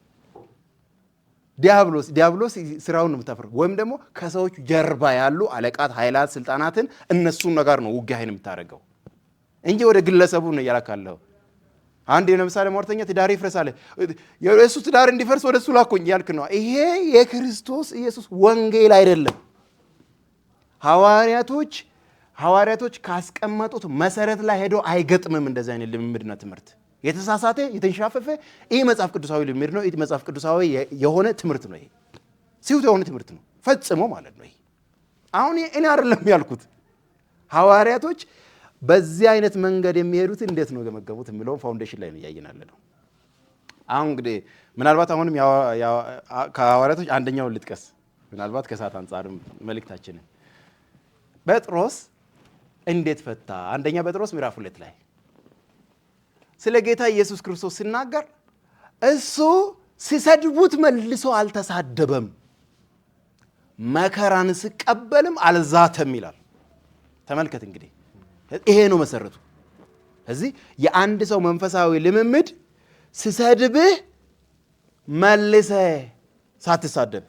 ዲያብሎስ ስራውን ነው የምታፈርሰው። ወይም ደግሞ ከሰዎች ጀርባ ያሉ አለቃት፣ ኃይላት፣ ስልጣናትን እነሱን ነገር ነው ውጊያህን የምታደርገው እንጂ ወደ ግለሰቡ ነው እያላካለሁ። አንድ ለምሳሌ ሟርተኛ ትዳር ይፍረሳል፣ የእሱ ትዳር እንዲፈርስ ወደ እሱ ላኮኝ ያልክ ነው። ይሄ የክርስቶስ ኢየሱስ ወንጌል አይደለም። ሐዋርያቶች ካስቀመጡት መሰረት ላይ ሄዶ አይገጥምም። እንደዚህ አይነት ልምምድና ትምህርት የተሳሳተ የተንሻፈፈ ይህ መጽሐፍ ቅዱሳዊ ልምምድ ነው። ይህ መጽሐፍ ቅዱሳዊ የሆነ ትምህርት ነው። ይሄ ሲውት የሆነ ትምህርት ነው ፈጽሞ ማለት ነው። አሁን እኔ አይደለም ያልኩት። ሐዋርያቶች በዚህ አይነት መንገድ የሚሄዱት እንዴት ነው ገመገሙት የሚለው ፋውንዴሽን ላይ ነው እያየናለ ነው። አሁን እንግዲህ ምናልባት አሁንም ከሐዋርያቶች አንደኛውን ልጥቀስ፣ ምናልባት ከሰዓት አንጻርም መልእክታችንን ጴጥሮስ እንዴት ፈታ። አንደኛ ጴጥሮስ ምዕራፍ 2 ላይ ስለ ጌታ ኢየሱስ ክርስቶስ ሲናገር እሱ ሲሰድቡት መልሶ አልተሳደበም፣ መከራን ሲቀበልም አልዛተም ይላል። ተመልከት እንግዲህ ይሄ ነው መሰረቱ። እዚህ የአንድ ሰው መንፈሳዊ ልምምድ ሲሰድብህ መልሰህ ሳትሳደብ፣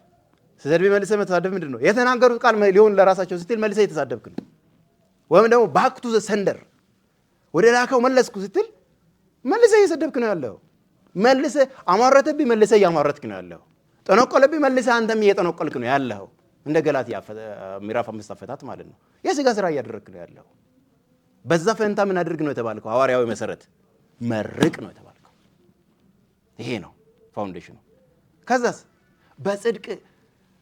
ሲሰድብህ መልሰህ መተሳደብ ምንድን ነው? የተናገሩት ቃል ሊሆን ለራሳቸው ስትል መልሰህ የተሳደብክ ነው። ወይም ደግሞ ባክ ቱ ዘ ሰንደር ወደ ላከው መለስኩ ስትል መልሰህ እየሰደብክ ነው ያለው። መልሰህ አማረተብኝ መልሰህ እያማረትክ ነው ያለው። ጠነቆለብኝ መልሰህ አንተም እየጠነቆልክ ነው ያለው። እንደ ገላትያ ምዕራፍ 5 አፈታት ማለት ነው። የሥጋ ስራ እያደረግክ ነው ያለው። በዛ ፈንታ ምን አድርግ ነው የተባልከው? ሐዋርያዊ መሰረት መርቅ ነው የተባልከው። ይሄ ነው ፋውንዴሽኑ። ከዛስ በጽድቅ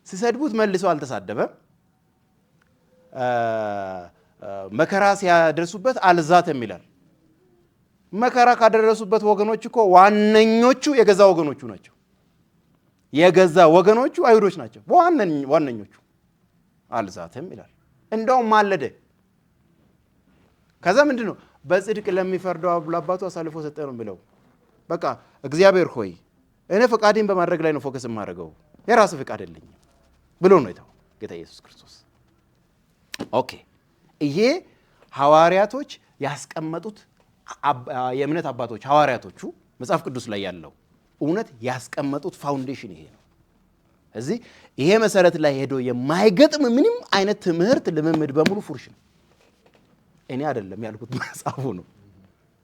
ሲሰድቡት መልሶ አልተሳደበም፣ መከራ ሲያደርሱበት አልዛተም ይላል። መከራ ካደረሱበት ወገኖች እኮ ዋነኞቹ የገዛ ወገኖቹ ናቸው። የገዛ ወገኖቹ አይሁዶች ናቸው ዋነኞቹ። አልዛተም ይላል። እንደውም ማለደ። ከዛ ምንድን ነው በጽድቅ ለሚፈርደው ለአባቱ አሳልፎ ሰጠ ነው ብለው በቃ እግዚአብሔር ሆይ እኔ ፈቃዴን በማድረግ ላይ ነው ፎከስ የማደርገው፣ የራሱ ፈቃድ የለኝም ብሎ ነው የተው ጌታ ኢየሱስ ክርስቶስ። ኦኬ፣ ይሄ ሐዋርያቶች ያስቀመጡት የእምነት አባቶች ሐዋርያቶቹ መጽሐፍ ቅዱስ ላይ ያለው እውነት ያስቀመጡት ፋውንዴሽን ይሄ ነው። እዚህ ይሄ መሰረት ላይ ሄዶ የማይገጥም ምንም አይነት ትምህርት ልምምድ በሙሉ ፉርሽ ነው። እኔ አይደለም ያልኩት መጽሐፉ ነው።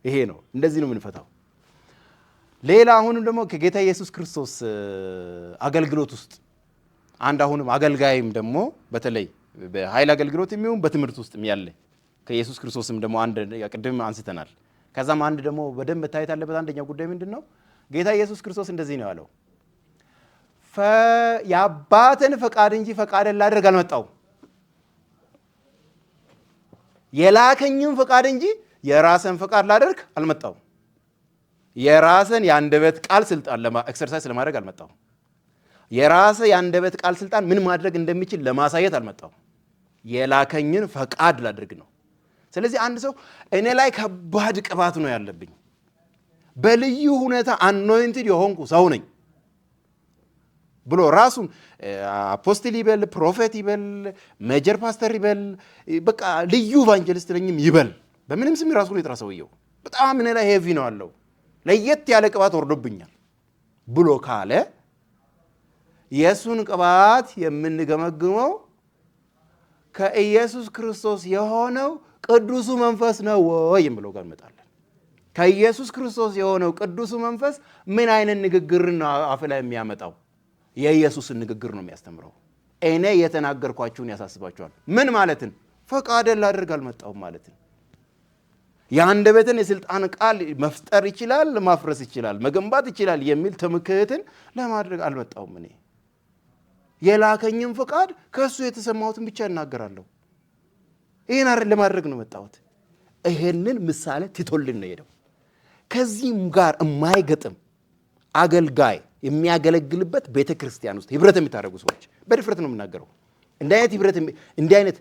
ይሄ ነው። እንደዚህ ነው የምንፈታው። ሌላ አሁንም ደግሞ ከጌታ ኢየሱስ ክርስቶስ አገልግሎት ውስጥ አንድ አሁንም አገልጋይም ደግሞ በተለይ በኃይል አገልግሎት የሚሆን በትምህርት ውስጥ ያለ ከኢየሱስ ክርስቶስም ደግሞ አንድ ቅድም አንስተናል። ከዛም አንድ ደግሞ በደንብ መታየት ያለበት አንደኛው ጉዳይ ምንድን ነው? ጌታ ኢየሱስ ክርስቶስ እንደዚህ ነው ያለው፣ የአባትን ፈቃድ እንጂ ፈቃድን ላደርግ አልመጣሁም፣ የላከኝም ፈቃድ እንጂ የራስን ፈቃድ ላደርግ አልመጣሁም። የራስን የአንደበት ቃል ስልጣን ኤክሰርሳይዝ ለማድረግ አልመጣሁም። የራስ የአንደበት ቃል ስልጣን ምን ማድረግ እንደሚችል ለማሳየት አልመጣሁም። የላከኝን ፈቃድ ላደርግ ነው። ስለዚህ አንድ ሰው እኔ ላይ ከባድ ቅባት ነው ያለብኝ፣ በልዩ ሁኔታ አኖይንትድ የሆንኩ ሰው ነኝ ብሎ ራሱን አፖስትል ይበል፣ ፕሮፌት ይበል፣ ሜጀር ፓስተር ይበል፣ በቃ ልዩ ኢቫንጀሊስት ነኝም ይበል፣ በምንም ስም ራሱን የጥራ ሰውየው በጣም እኔ ላይ ሄቪ ነው አለው፣ ለየት ያለ ቅባት ወርዶብኛል ብሎ ካለ የእሱን ቅባት የምንገመግመው ከኢየሱስ ክርስቶስ የሆነው ቅዱሱ መንፈስ ነው ወይ የሚለው ጋር እንመጣለን። ከኢየሱስ ክርስቶስ የሆነው ቅዱሱ መንፈስ ምን አይነት ንግግር ነው አፍ ላይ የሚያመጣው? የኢየሱስን ንግግር ነው የሚያስተምረው። እኔ የተናገርኳችሁን ያሳስባችኋል። ምን ማለትን? ፈቃድን ላደርግ አልመጣሁም ማለትን። የአንደበትን የስልጣን ቃል መፍጠር ይችላል፣ ማፍረስ ይችላል፣ መገንባት ይችላል የሚል ትምክህትን ለማድረግ አልመጣሁም። እኔ የላከኝም ፈቃድ ከእሱ የተሰማሁትን ብቻ እናገራለሁ። ይህን ለማድረግ ነው መጣሁት። ይሄንን ምሳሌ ትቶልን ነው ሄደው። ከዚህም ጋር የማይገጥም አገልጋይ የሚያገለግልበት ቤተ ክርስቲያን ውስጥ ህብረት የሚታደርጉ ሰዎች በድፍረት ነው የምናገረው። እንዲህ አይነት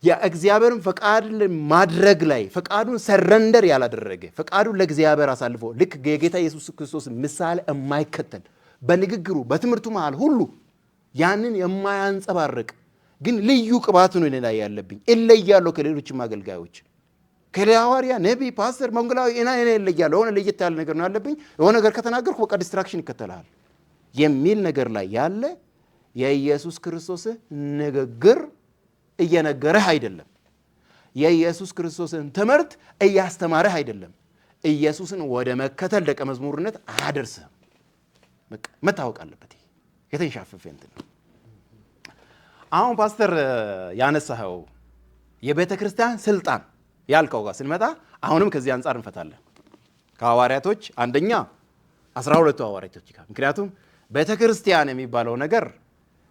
የእግዚአብሔርን ፈቃድ ማድረግ ላይ ፈቃዱን ሰረንደር ያላደረገ ፈቃዱን ለእግዚአብሔር አሳልፎ ልክ የጌታ ኢየሱስ ክርስቶስ ምሳሌ የማይከተል በንግግሩ በትምህርቱ መሃል ሁሉ ያንን የማያንጸባርቅ ግን ልዩ ቅባት ነው እኔ ላይ ያለብኝ፣ እለያለሁ ከሌሎችም አገልጋዮች፣ ከሐዋርያ፣ ነቢይ፣ ፓስተር፣ መንገላዊ እኔ እለያለሁ። የሆነ ለየት ያለ ነገር ነው ያለብኝ። የሆነ ነገር ከተናገርኩ በቃ ዲስትራክሽን ይከተላል የሚል ነገር ላይ ያለ የኢየሱስ ክርስቶስ ንግግር እየነገረህ አይደለም። የኢየሱስ ክርስቶስን ትምህርት እያስተማረህ አይደለም። ኢየሱስን ወደ መከተል ደቀ መዝሙርነት አያደርስህም። መታወቅ አለበት። የተንሻፈፈ እንትን ነው። አሁን ፓስተር ያነሳኸው የቤተ ክርስቲያን ስልጣን ያልከው ጋር ስንመጣ አሁንም ከዚህ አንጻር እንፈታለን። ከሐዋርያቶች አንደኛ 12ቱ ሐዋርያቶች ጋር ምክንያቱም ቤተ ክርስቲያን የሚባለው ነገር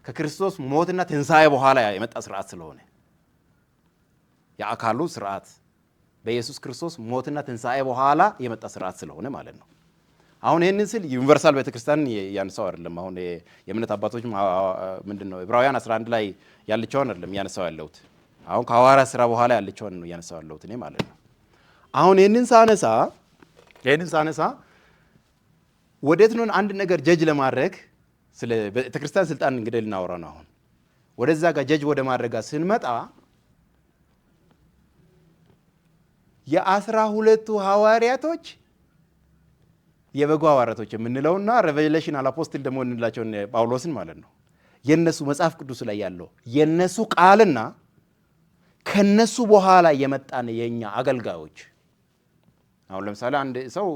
ከክርስቶስ ሞትና ትንሣኤ በኋላ የመጣ ስርዓት ስለሆነ የአካሉ ስርዓት በኢየሱስ ክርስቶስ ሞትና ትንሣኤ በኋላ የመጣ ስርዓት ስለሆነ ማለት ነው። አሁን ይህንን ስል ዩኒቨርሳል ቤተክርስቲያን ያነሳው አይደለም። አሁን የእምነት አባቶች ምንድነው ዕብራውያን 11 ላይ ያለችውን አይደለም ያነሳው ያለሁት። አሁን ከሐዋርያት ሥራ በኋላ ያለችውን ነው ያነሳው ያለሁት እኔ ማለት ነው። አሁን ይህንን ሳነሳ ወዴት ነው አንድ ነገር ጀጅ ለማድረግ ስለ ቤተክርስቲያን ስልጣን እንግዲህ ልናወራ ነው። አሁን ወደዛ ጋር ጀጅ ወደ ማድረግ ስንመጣ የ12ቱ ሐዋርያቶች የበጎ ሐዋርያቶች የምንለውና ሬቬሌሽናል አፖስትል ደግሞ እንላቸው ጳውሎስን ማለት ነው። የነሱ መጽሐፍ ቅዱስ ላይ ያለው የነሱ ቃልና ከነሱ በኋላ የመጣን የኛ አገልጋዮች አሁን ለምሳሌ አንድ ሰው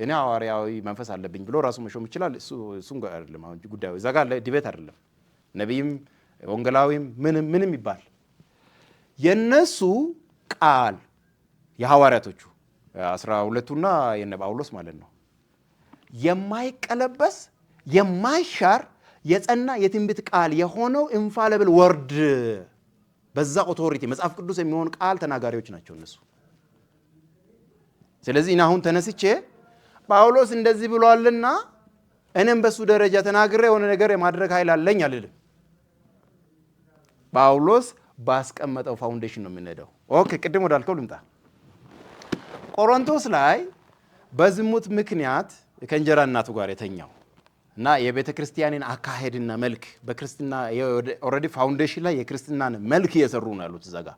እኔ ሐዋርያዊ መንፈስ አለብኝ ብሎ ራሱ መሾም ይችላል። እሱም ጋር አይደለም አሁን ጉዳዩ፣ እዛ ጋር ዲቤት አይደለም። ነቢይም ወንጌላዊም ምንም ይባል የነሱ ቃል የሐዋርያቶቹ 12ቱና የነ ጳውሎስ ማለት ነው የማይቀለበስ የማይሻር የጸና የትንቢት ቃል የሆነው ኢንፋሊብል ወርድ በዛ ኦቶሪቲ መጽሐፍ ቅዱስ የሚሆን ቃል ተናጋሪዎች ናቸው እነሱ። ስለዚህ እኔ አሁን ተነስቼ ጳውሎስ እንደዚህ ብሏልና እኔም በሱ ደረጃ ተናግሬ የሆነ ነገር የማድረግ ኃይል አለኝ አልልም። ጳውሎስ ባስቀመጠው ፋውንዴሽን ነው የምንሄደው። ኦኬ፣ ቅድም ወዳልከው ልምጣ። ቆሮንቶስ ላይ በዝሙት ምክንያት ከእንጀራ እናቱ ጋር የተኛው እና የቤተ ክርስቲያንን አካሄድና መልክ በክርስትና ኦልሬዲ ፋውንዴሽን ላይ የክርስትናን መልክ እየሰሩ ነው ያሉት። እዛ ጋር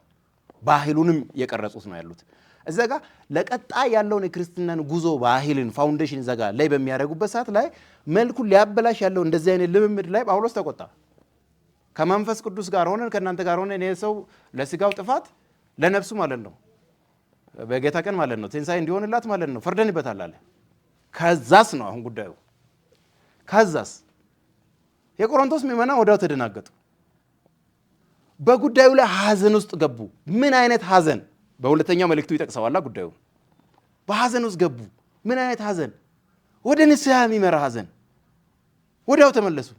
ባህሉንም የቀረጹት ነው ያሉት። እዛ ጋር ለቀጣይ ያለውን የክርስትናን ጉዞ ባህልን ፋውንዴሽን እዛ ጋር ላይ በሚያደርጉበት ሰዓት ላይ መልኩን ሊያበላሽ ያለው እንደዚህ አይነት ልምምድ ላይ ጳውሎስ ተቆጣ። ከመንፈስ ቅዱስ ጋር ሆነን ከእናንተ ጋር ሆነን ይሄ ሰው ለስጋው ጥፋት ለነፍሱ ማለት ነው በጌታ ቀን ማለት ነው ትንሣኤ እንዲሆንላት ማለት ነው ፈርደንበታል አለ። ከዛስ ነው አሁን ጉዳዩ። ከዛስ የቆሮንቶስ ምዕመናን ወዲያው ተደናገጡ። በጉዳዩ ላይ ሐዘን ውስጥ ገቡ። ምን አይነት ሐዘን? በሁለተኛው መልእክቱ ይጠቅሰዋላ ጉዳዩ። በሐዘን ውስጥ ገቡ። ምን አይነት ሐዘን? ወደ ንስሐ የሚመራ ሐዘን። ወዲያው ተመለሱ።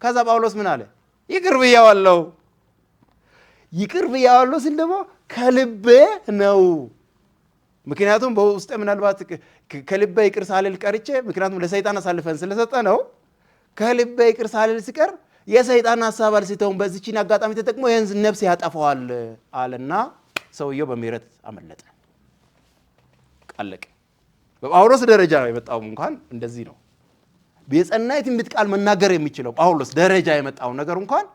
ከዛ ጳውሎስ ምን አለ? ይቅር ብያዋለሁ። ይቅር ብያዋለሁ ሲል ደግሞ ከልቤ ነው። ምክንያቱም በውስጥ ምናልባት ከልቤ ይቅር ሳልል ቀርቼ ምክንያቱም ለሰይጣን አሳልፈን ስለሰጠ ነው። ከልቤ ይቅር ሳልል ሲቀር የሰይጣን ሐሳብ አልስተውም በዚህችን አጋጣሚ ተጠቅሞ ይህን ነፍስ ያጠፋዋል አለና ሰውየው በምህረት አመለጠ። ቃለቀ። በጳውሎስ ደረጃ የመጣው እንኳን እንደዚህ ነው። የጸና የትንቢት ቃል መናገር የሚችለው ጳውሎስ ደረጃ የመጣው ነገር እንኳን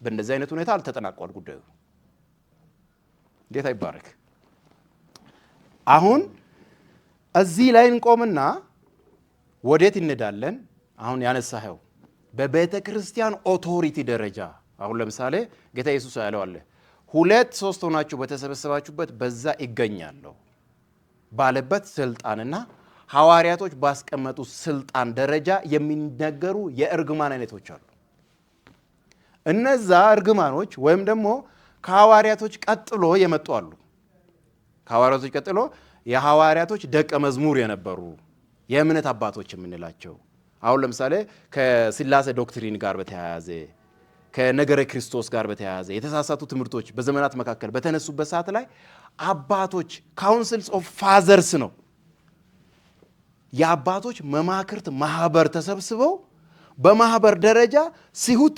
በእንደዚህ አይነት ሁኔታ አልተጠናቋል ጉዳዩ። ጌታ ይባረክ። አሁን እዚህ ላይ እንቆምና ወዴት እንሄዳለን? አሁን ያነሳኸው በቤተ ክርስቲያን ኦቶሪቲ ደረጃ አሁን ለምሳሌ ጌታ ኢየሱስ ያለው አለ 2-3 ሆናችሁ በተሰበሰባችሁበት በዛ ይገኛለሁ ባለበት ስልጣንና ሐዋርያቶች ባስቀመጡት ስልጣን ደረጃ የሚነገሩ የእርግማን አይነቶች አሉ። እነዛ እርግማኖች ወይም ደግሞ ከሐዋርያቶች ቀጥሎ የመጡ አሉ። ከሐዋርያቶች ቀጥሎ የሐዋርያቶች ደቀ መዝሙር የነበሩ የእምነት አባቶች የምንላቸው አሁን ለምሳሌ ከስላሴ ዶክትሪን ጋር በተያያዘ ከነገረ ክርስቶስ ጋር በተያያዘ የተሳሳቱ ትምህርቶች በዘመናት መካከል በተነሱበት ሰዓት ላይ አባቶች ካውንስልስ ኦፍ ፋዘርስ ነው የአባቶች መማክርት ማህበር ተሰብስበው በማህበር ደረጃ ሲሁት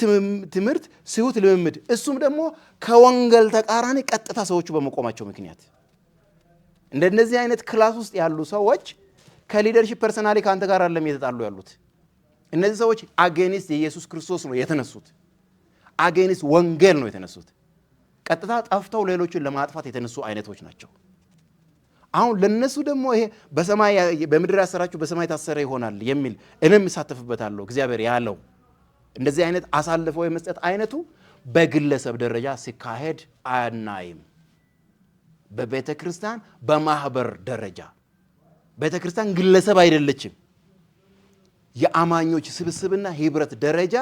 ትምህርት ሲሁት ልምምድ እሱም ደግሞ ከወንጌል ተቃራኒ ቀጥታ ሰዎቹ በመቆማቸው ምክንያት እንደነዚህ አይነት ክላስ ውስጥ ያሉ ሰዎች ከሊደርሺፕ ፐርሰናሊ ካንተ ጋር አይደለም የተጣሉ ያሉት። እነዚህ ሰዎች አጌኒስት የኢየሱስ ክርስቶስ ነው የተነሱት። አጌኒስት ወንጌል ነው የተነሱት። ቀጥታ ጠፍተው ሌሎችን ለማጥፋት የተነሱ አይነቶች ናቸው። አሁን ለነሱ ደግሞ ይሄ በሰማይ በምድር ያሰራችሁ በሰማይ ታሰረ ይሆናል የሚል እኔም እሳተፍበታለሁ እግዚአብሔር ያለው እንደዚህ አይነት አሳልፈው የመስጠት አይነቱ በግለሰብ ደረጃ ሲካሄድ አናይም። በቤተ ክርስቲያን በማህበር ደረጃ ቤተ ክርስቲያን ግለሰብ አይደለችም። የአማኞች ስብስብና ህብረት ደረጃ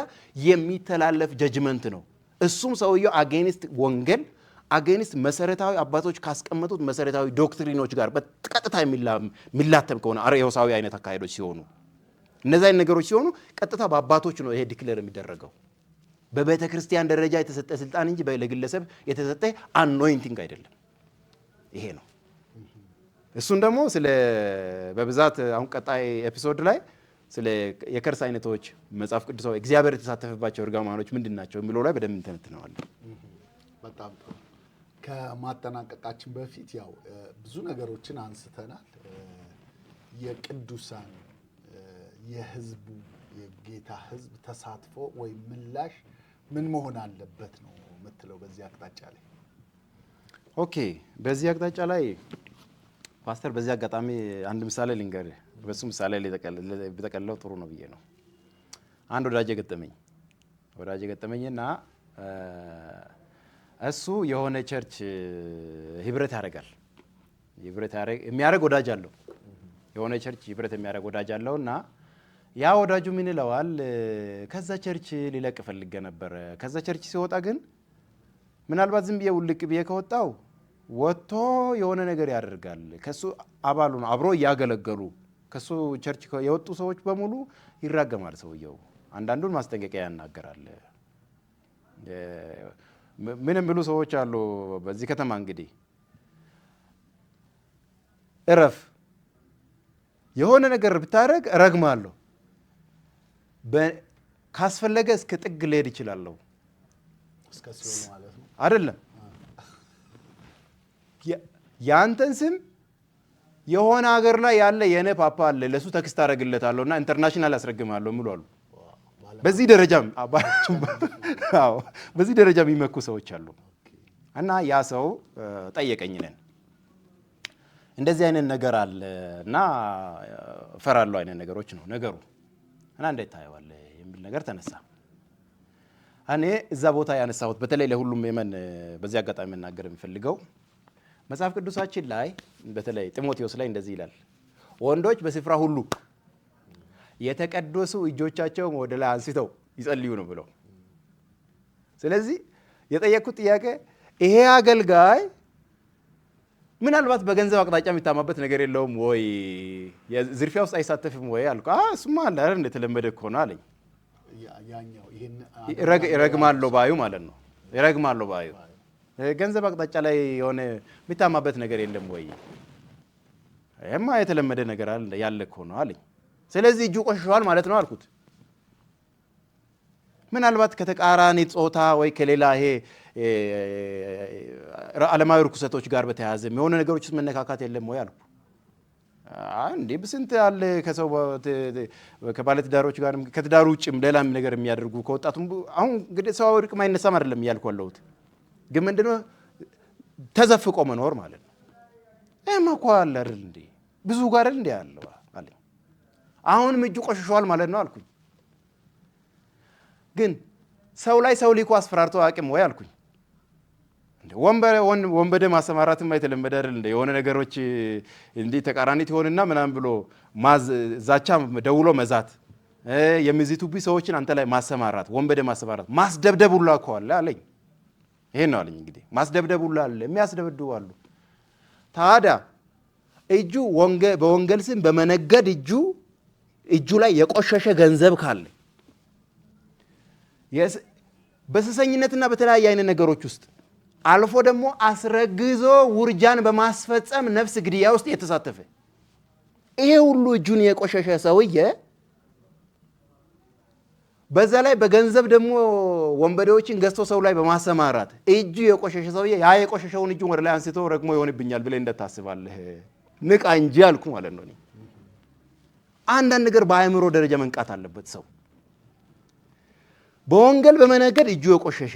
የሚተላለፍ ጀጅመንት ነው። እሱም ሰውየው አጌኒስት ወንጌል አጌኒስት መሰረታዊ አባቶች ካስቀመጡት መሰረታዊ ዶክትሪኖች ጋር በቀጥታ የሚላተም ከሆነ አርዮሳዊ አይነት አካሄዶች ሲሆኑ እነዚህ አይነት ነገሮች ሲሆኑ ቀጥታ በአባቶች ነው ይሄ ዲክሌር የሚደረገው። በቤተ ክርስቲያን ደረጃ የተሰጠ ስልጣን እንጂ ለግለሰብ የተሰጠ አኖይንቲንግ አይደለም። ይሄ ነው። እሱን ደግሞ በብዛት አሁን ቀጣይ ኤፒሶድ ላይ ስለ የከርስ አይነቶች መጽሐፍ ቅዱሳዊ እግዚአብሔር የተሳተፈባቸው እርግማኖች ምንድናቸው የሚለው ላይ በደንብ እንተነትነዋለን። በጣም ጥሩ። ከማጠናቀቃችን በፊት ያው ብዙ ነገሮችን አንስተናል። የቅዱሳን የህዝቡ የጌታ ህዝብ ተሳትፎ ወይም ምላሽ ምን መሆን አለበት ነው የምትለው በዚህ አቅጣጫ ላይ? ኦኬ፣ በዚህ አቅጣጫ ላይ ፓስተር፣ በዚህ አጋጣሚ አንድ ምሳሌ ልንገርህ። በሱ ምሳሌ ቢጠቀልለው ጥሩ ነው ብዬ ነው። አንድ ወዳጅ ገጠመኝና እሱ የሆነ ቸርች ህብረት ያደርጋል። የሚያደርግ ወዳጅ አለው። የሆነ ቸርች ህብረት የሚያደርግ ወዳጅ አለውና ያ ወዳጁ ምን ይለዋል? ከዛ ቸርች ሊለቅ ፈልጌ ነበረ። ከዛ ቸርች ሲወጣ ግን ምናልባት ዝም ብዬ ውልቅ ብዬ ከወጣው ወጥቶ የሆነ ነገር ያደርጋል። ከሱ አባሉ ነው አብሮ እያገለገሉ ከሱ ቸርች የወጡ ሰዎች በሙሉ ይራገማል ሰውየው። አንዳንዱን ማስጠንቀቂያ ያናገራል። ምን የሚሉ ሰዎች አሉ በዚህ ከተማ እንግዲህ እረፍ፣ የሆነ ነገር ብታደርግ እረግማለሁ፣ ካስፈለገ እስከ ጥግ ልሄድ እችላለሁ። እስከ ሲሆን ማለት ነው አይደለም ያንተን ስም የሆነ ሀገር ላይ ያለ የኔ ፓፓ አለ ለሱ ተክስት አደርግለታለሁና ኢንተርናሽናል ያስረግማለሁ የሚሉ አሉ። በዚህ ደረጃ የሚመኩ ሰዎች አሉ። እና ያ ሰው ጠየቀኝ፣ ነን እንደዚህ አይነት ነገር አለ እና እፈራለሁ አይነት ነገሮች ነው ነገሩ እና እንዴት ታየዋለህ የሚል ነገር ተነሳ። እኔ እዛ ቦታ ያነሳሁት በተለይ ለሁሉም ምእመን በዚህ አጋጣሚ መናገር የሚፈልገው መጽሐፍ ቅዱሳችን ላይ በተለይ ጢሞቴዎስ ላይ እንደዚህ ይላል፣ ወንዶች በስፍራ ሁሉ የተቀደሱ እጆቻቸውን ወደ ላይ አንስተው ይጸልዩ ነው ብለው። ስለዚህ የጠየቅኩት ጥያቄ ይሄ አገልጋይ ምናልባት በገንዘብ አቅጣጫ የሚታማበት ነገር የለውም ወይ? ዝርፊያ ውስጥ አይሳተፍም ወይ አልኩ። እሱማ አለ አይደል እንደተለመደ እኮ ነው አለኝ። ይረግማለሁ ባዩ ማለት ነው። ይረግማለሁ ባዩ ገንዘብ አቅጣጫ ላይ የሆነ የሚታማበት ነገር የለም ወይ? ይሄማ የተለመደ ነገር ያለ እኮ ነው አለኝ። ስለዚህ እጁ ቆሽሿል ማለት ነው አልኩት። ምናልባት ከተቃራኒ ጾታ ወይ ከሌላ ይሄ ዓለማዊ ርኩሰቶች ጋር በተያያዘ የሆነ ነገሮች ውስጥ መነካካት የለም ወይ አልኩ። እንዴ በስንት አለ ከሰው ከባለትዳሮች ጋርም ከትዳሩ ውጭም ሌላም ነገር የሚያደርጉ ከወጣቱም አሁን እንግዲህ ሰው ወድቅ ማይነሳም አይደለም እያልኩ አለሁት። ግን ምንድነው ተዘፍቆ መኖር ማለት ነው። እኮ አለ አይደል እንዴ ብዙ ጋር እንዴ ያለው አለኝ። አሁንም እጁ ቆሽሿል ማለት ነው አልኩኝ። ግን ሰው ላይ ሰው ሊኮ አስፈራርቶ አቅም ወይ አልኩኝ። ወንበዴ ማሰማራትም የተለመደ አይደል እንደ የሆነ ነገሮች እንዲህ ተቃራኒት ይሆንና ምናምን ብሎ ዛቻ ደውሎ መዛት የሚዚቱብኝ ሰዎችን አንተ ላይ ማሰማራት፣ ወንበዴ ማሰማራት፣ ማስደብደብ ሁሉ እኮ አለ አለኝ። ይሄን ነው አለኝ። እንግዲህ ማስደብደብ ሁሉ አለ፣ የሚያስደብድቡ አሉ። ታዲያ እጁ በወንጌል ስም በመነገድ እጁ ላይ የቆሸሸ ገንዘብ ካለ በሰሰኝነትና በተለያየ አይነት ነገሮች ውስጥ አልፎ ደግሞ አስረግዞ ውርጃን በማስፈጸም ነፍስ ግድያ ውስጥ የተሳተፈ ይሄ ሁሉ እጁን የቆሸሸ ሰውዬ በዛ ላይ በገንዘብ ደግሞ ወንበዴዎችን ገዝቶ ሰው ላይ በማሰማራት እጁ የቆሸሸ ሰውዬ ያ የቆሸሸውን እጁን ወደ ላይ አንስቶ ረግሞ ይሆንብኛል ብለህ እንደታስባለህ ንቃ እንጂ አልኩ ማለት ነው። አንዳንድ ነገር በአእምሮ ደረጃ መንቃት አለበት ሰው። በወንጌል በመነገድ እጁ የቆሸሸ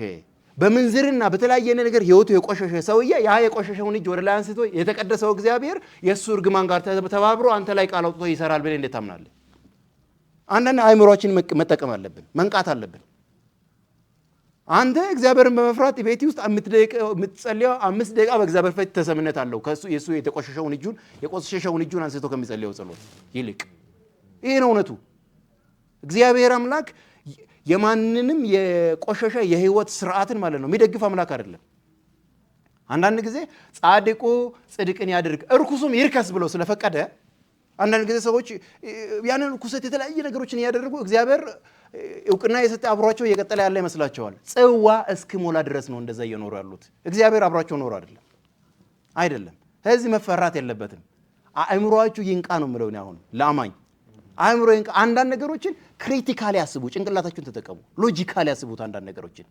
በምንዝርና በተለያየ ነገር ህይወቱ የቆሸሸ ሰውዬ ያ የቆሸሸውን እጅ ወደ ላይ አንስቶ የተቀደሰው እግዚአብሔር የእሱ እርግማን ጋር ተባብሮ አንተ ላይ ቃል አውጥቶ ይሰራል ብለህ እንዴት ታምናለህ? አንዳንድ አእምሮአችን መጠቀም አለብን፣ መንቃት አለብን። አንተ እግዚአብሔርን በመፍራት ቤት ውስጥ የምትጸልየው 5 ደቂቃ በእግዚአብሔር ፊት ተሰምነት አለው ከሱ የሱ የቆሸሸውን እጁን አንስቶ ከሚጸልየው ጸሎት ይልቅ። ይሄ ነው እውነቱ። እግዚአብሔር አምላክ የማንንም የቆሸሸ የህይወት ስርዓትን ማለት ነው የሚደግፍ አምላክ አይደለም። አንዳንድ ጊዜ ጻድቁ ጽድቅን ያድርግ እርኩሱም ይርከስ ብሎ ስለፈቀደ አንዳንድ ጊዜ ሰዎች ያንን ርኩሰት የተለያየ ነገሮችን እያደረጉ እግዚአብሔር እውቅና የሰጠ አብሯቸው እየቀጠለ ያለ ይመስላቸዋል። ጽዋ እስኪሞላ ድረስ ነው እንደዛ እየኖሩ ያሉት። እግዚአብሔር አብሯቸው ኖሮ አይደለም። ስለዚህ መፈራት የለበትም። አእምሮአችሁ ይንቃ ነው የምለው አሁን ለአማኝ አእምሮ ይንቃ። አንዳንድ ነገሮችን ክሪቲካሊ ያስቡ፣ ጭንቅላታችሁን ተጠቀሙ፣ ሎጂካሊ ያስቡት። አንዳንድ ነገሮችን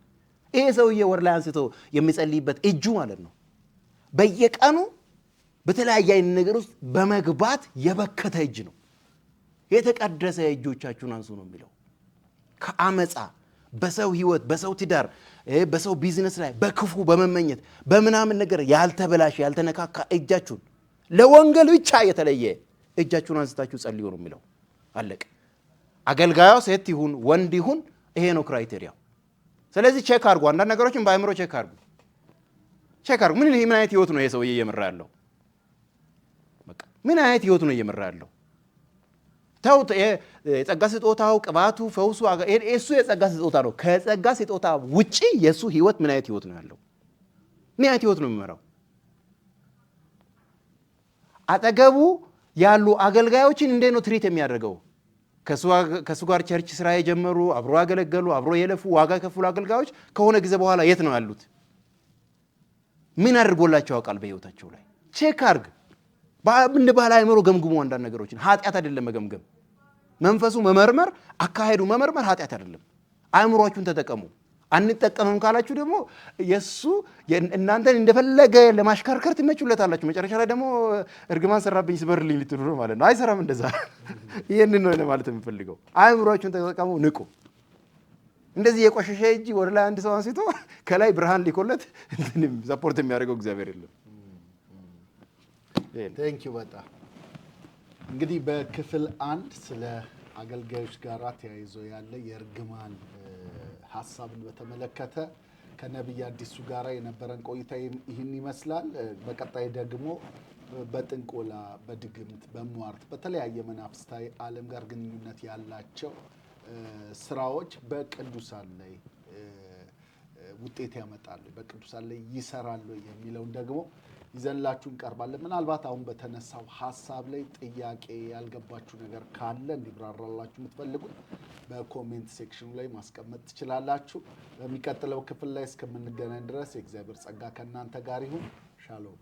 ይሄ ሰውዬ ወር ላይ አንስቶ የሚጸልይበት እጁ ማለት ነው በየቀኑ በተለያየ አይነት ነገር ውስጥ በመግባት የበከተ እጅ ነው። የተቀደሰ እጆቻችሁን አንሱ ነው የሚለው። ከአመፃ በሰው ህይወት፣ በሰው ትዳር፣ በሰው ቢዝነስ ላይ በክፉ በመመኘት በምናምን ነገር ያልተበላሸ ያልተነካካ እጃችሁን ለወንጌል ብቻ የተለየ እጃችሁን አንስታችሁ ጸልዩ ነው የሚለው። አለቀ። አገልጋዩ ሴት ይሁን ወንድ ይሁን ይሄ ነው ክራይቴሪያው። ስለዚህ ቼክ አድርጉ። አንዳንድ ነገሮችን በአእምሮ ቼክ አድርጉ። ምን አይነት ህይወት ነው ይሄ ሰውዬ እየመራ ያለው? ምን አይነት ህይወት ነው እየመራ ያለው? ተው የጸጋ ስጦታው፣ ቅባቱ፣ ፈውሱ እሱ የጸጋ ስጦታ ነው። ከጸጋ ስጦታ ውጪ የሱ ህይወት ምን አይነት ህይወት ነው ያለው? ምን አይነት ህይወት ነው የሚመራው? አጠገቡ ያሉ አገልጋዮችን እንዴት ነው ትሪት የሚያደርገው? ከሱ ጋር ቸርች ስራ የጀመሩ አብሮ ያገለገሉ አብሮ የለፉ ዋጋ የከፈሉ አገልጋዮች ከሆነ ጊዜ በኋላ የት ነው ያሉት? ምን አድርጎላቸው ያውቃል በህይወታቸው ላይ? ቼክ አድርግ። እንደ ባህል አእምሮ ገምግሙ። አንዳንድ ነገሮችን ኃጢአት አይደለም መገምገም፣ መንፈሱ መመርመር፣ አካሄዱ መመርመር ኃጢአት አይደለም። አእምሮአችሁን ተጠቀሙ። አንጠቀምም ካላችሁ ደግሞ የሱ እናንተን እንደፈለገ ለማሽከርከር ትመቹለታላችሁ። መጨረሻ ላይ ደግሞ እርግማን ሰራብኝ ስበርልኝ ልትሉ ነው ማለት ነው። አይሰራም እንደዛ። ይህንን ነው ለማለት የምፈልገው። አእምሮአችሁን ተጠቀሙ፣ ንቁ። እንደዚህ የቆሸሸ እጅ ወደ ላይ አንድ ሰው አንስቶ ከላይ ብርሃን ሊኮለት ሰፖርት የሚያደርገው እግዚአብሔር የለም። ቴንኪው በጣም እንግዲህ በክፍል 1 ስለ አገልጋዮች ጋር ተያይዞ ያለ የእርግማን ሀሳብን በተመለከተ ከነቢይ አዲሱ ጋር የነበረን ቆይታ ይህን ይመስላል። በቀጣይ ደግሞ በጥንቆላ፣ በድግምት፣ በሟርት በተለያየ መናፍስታዊ ዓለም ጋር ግንኙነት ያላቸው ስራዎች በቅዱሳን ላይ ውጤት ያመጣሉ፣ በቅዱሳን ላይ ይሰራሉ የሚለውን ደግሞ ይዘንላችሁ እንቀርባለን። ምናልባት አሁን በተነሳው ሀሳብ ላይ ጥያቄ ያልገባችሁ ነገር ካለ እንዲብራራላችሁ የምትፈልጉት በኮሜንት ሴክሽኑ ላይ ማስቀመጥ ትችላላችሁ። በሚቀጥለው ክፍል ላይ እስከምንገናኝ ድረስ የእግዚአብሔር ጸጋ ከእናንተ ጋር ይሁን። ሻሎም